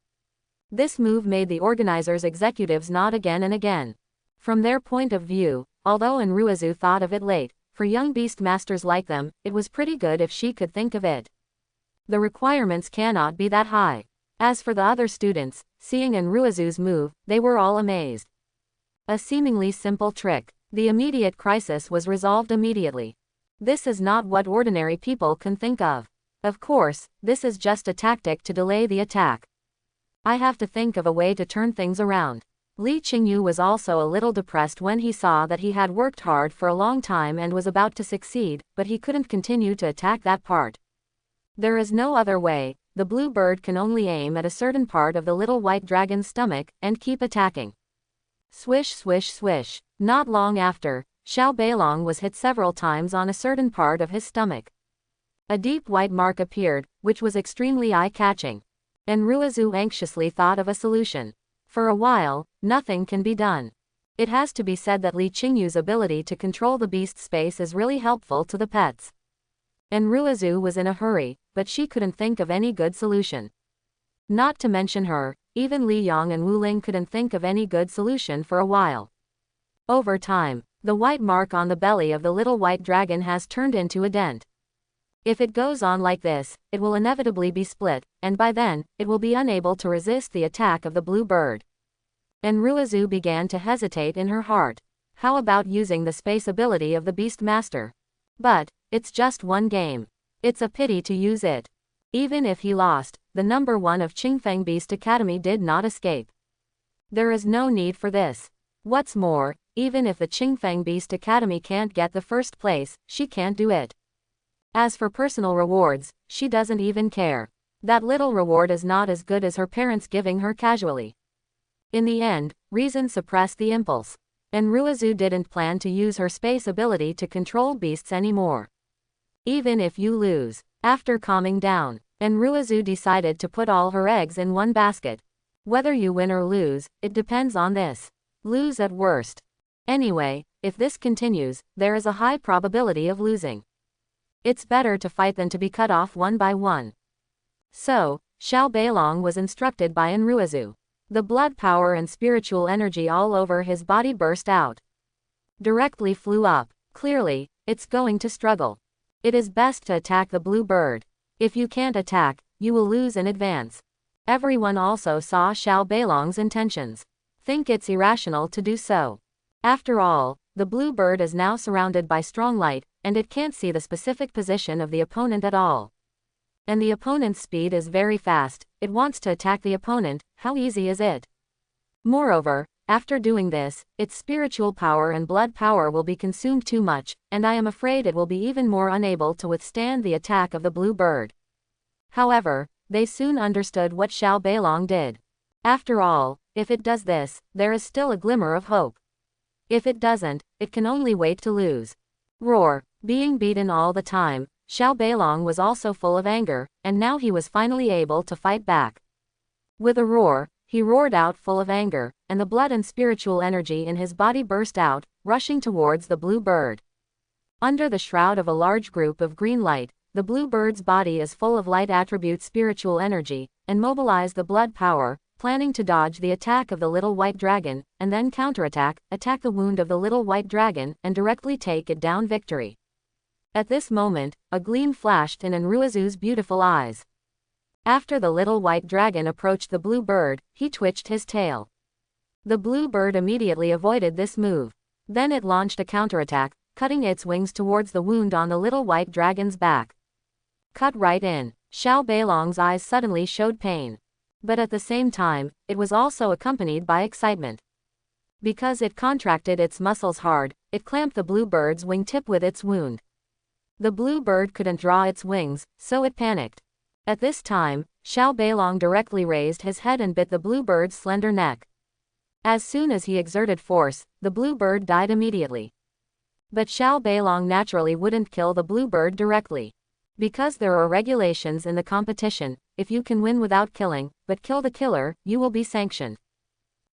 This move made the organizers' executives nod again and again. From their point of view, although Enruizu thought of it late, For young beast masters like them, it was pretty good if she could think of it. The requirements cannot be that high. As for the other students, seeing Enruazu's move, they were all amazed. A seemingly simple trick. The immediate crisis was resolved immediately. This is not what ordinary people can think of. Of course, this is just a tactic to delay the attack. I have to think of a way to turn things around. Li Qingyu was also a little depressed when he saw that he had worked hard for a long time and was about to succeed, but he couldn't continue to attack that part. There is no other way. The blue bird can only aim at a certain part of the little white dragon's stomach and keep attacking. Swish swish swish. Not long after, Xiao Beilong was hit several times on a certain part of his stomach. A deep white mark appeared, which was extremely eye-catching. Enruazu anxiously thought of a solution. For a while, nothing can be done. It has to be said that Li Qingyu's ability to control the beast space is really helpful to the pets. Enruazu was in a hurry, but she couldn't think of any good solution. Not to mention her, even Li Yang and Wu Ling couldn't think of any good solution for a while. Over time, the white mark on the belly of the little white dragon has turned into a dent. If it goes on like this, it will inevitably be split, and by then, it will be unable to resist the attack of the blue bird. Enruazu began to hesitate in her heart. How about using the space ability of the Beast Master? But, it's just one game. It's a pity to use it. Even if he lost, the number 1 of Qingfeng Beast Academy did not escape. There is no need for this. What's more, even if the Qingfeng Beast Academy can't get the first place, she can't do it. As for personal rewards, she doesn't even care. That little reward is not as good as her parents giving her casually. In the end, reason suppressed the impulse. Enruazu didn't plan to use her space ability to control beasts anymore. Even if you lose. After calming down, Enruazu decided to put all her eggs in one basket. Whether you win or lose, it depends on this. Lose at worst. Anyway, if this continues, there is a high probability of losing. It's better to fight than to be cut off one by one. So, Xiao Beilong was instructed by Enruazu. The blood power and spiritual energy all over his body burst out. Directly flew up. Clearly, it's going to struggle. It is best to attack the blue bird. If you can't attack, you will lose in advance. Everyone also saw Xiao Beilong's intentions. Think it's irrational to do so. After all, the blue bird is now surrounded by strong light, and it can't see the specific position of the opponent at all. And the opponent's speed is very fast, it wants to attack the opponent, how easy is it? Moreover, after doing this, its spiritual power and blood power will be consumed too much, and I am afraid it will be even more unable to withstand the attack of the blue bird. However, they soon understood what Xiao Beilong did. After all, if it does this, there is still a glimmer of hope. If it doesn't, it can only wait to lose. Roar. Being beaten all the time, Xiao Beilong was also full of anger, and now he was finally able to fight back. With a roar, he roared out full of anger, and the blood and spiritual energy in his body burst out, rushing towards the blue bird. Under the shroud of a large group of green light, the blue bird's body is full of light attribute spiritual energy, and mobilize the blood power, planning to dodge the attack of the little white dragon, and then counterattack, attack the wound of the little white dragon, and directly take it down victory. At this moment, a gleam flashed in Enruazu's beautiful eyes. After the little white dragon approached the blue bird, he twitched his tail. The blue bird immediately avoided this move. Then it launched a counterattack, cutting its wings towards the wound on the little white dragon's back. Cut right in. Xiao Beilong's eyes suddenly showed pain. But at the same time, it was also accompanied by excitement. Because it contracted its muscles hard, it clamped the blue bird's wingtip with its wound. The blue bird couldn't draw its wings, so it panicked. At this time, Xiao Beilong directly raised his head and bit the blue bird's slender neck. As soon as he exerted force, the blue bird died immediately. But Xiao Beilong naturally wouldn't kill the blue bird directly. Because there are regulations in the competition, if you can win without killing, but kill the killer, you will be sanctioned.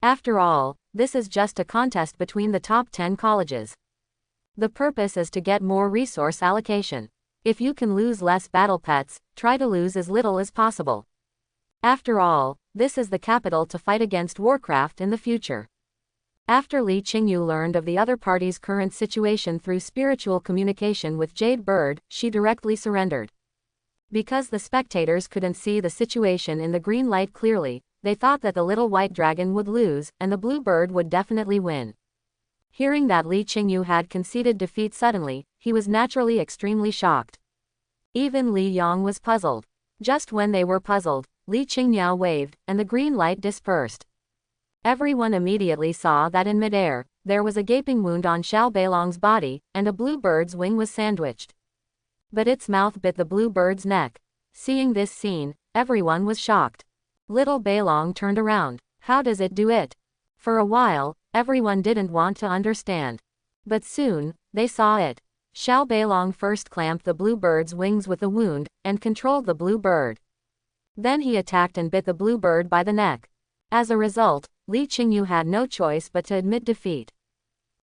After all, this is just a contest between the top 10 colleges. The purpose is to get more resource allocation. If you can lose less battle pets, try to lose as little as possible. After all, this is the capital to fight against Warcraft in the future. After Li Qingyu learned of the other party's current situation through spiritual communication with Jade Bird, she directly surrendered. Because the spectators couldn't see the situation in the green light clearly, they thought that the little white dragon would lose, and the blue bird would definitely win. Hearing that Li Qingyu had conceded defeat suddenly, he was naturally extremely shocked. Even Li Yang was puzzled. Just when they were puzzled, Li Qingniao waved, and the green light dispersed. Everyone immediately saw that in midair, there was a gaping wound on Xiao Beilong's body, and a blue bird's wing was sandwiched. But its mouth bit the blue bird's neck. Seeing this scene, everyone was shocked. Little Beilong turned around. How does it do it? For a while, everyone didn't want to understand. But soon, they saw it. Xiao Beilong first clamped the blue bird's wings with the wound, and controlled the blue bird. Then he attacked and bit the blue bird by the neck. As a result, Li Qingyu had no choice but to admit defeat.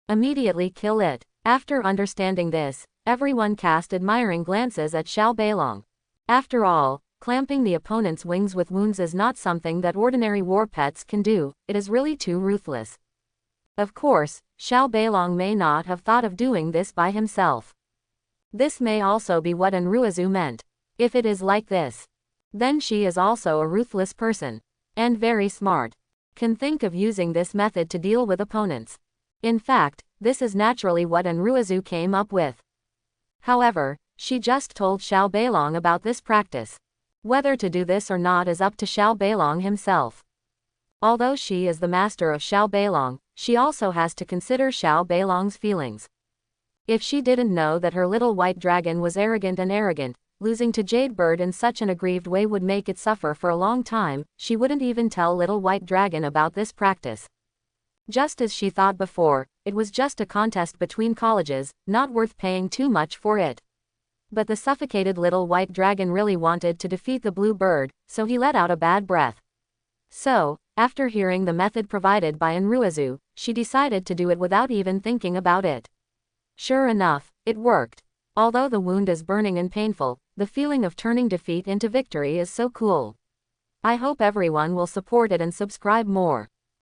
Immediately kill it. After understanding this, everyone cast admiring glances at Xiao Beilong. After all, clamping the opponent's wings with wounds is not something that ordinary war pets can do, it is really too ruthless. Of course, Xiao Beilong may not have thought of doing this by himself. This may also be what Enruizu meant. If it is like this, then she is also a ruthless person. And very smart. Can think of using this method to deal with opponents. In fact, this is naturally what Enruizu came up with. However, she just told Xiao Beilong about this practice. Whether to do this or not is up to Xiao Beilong himself. Although she is the master of Xiao Beilong, she also has to consider Xiao Beilong's feelings. If she didn't know that her little white dragon was arrogant, losing to Jade Bird in such an aggrieved way would make it suffer for a long time, she wouldn't even tell Little White Dragon about this practice. Just as she thought before, it was just a contest between colleges, not worth paying too much for it. But the suffocated Little White Dragon really wanted to defeat the blue bird, so he let out a bad breath. So, after hearing the method provided by Enruizu, she decided to do it without even thinking about it. Sure enough, it worked. Although the wound is burning and painful, the feeling of turning defeat into victory is so cool. I hope everyone will support it and subscribe more.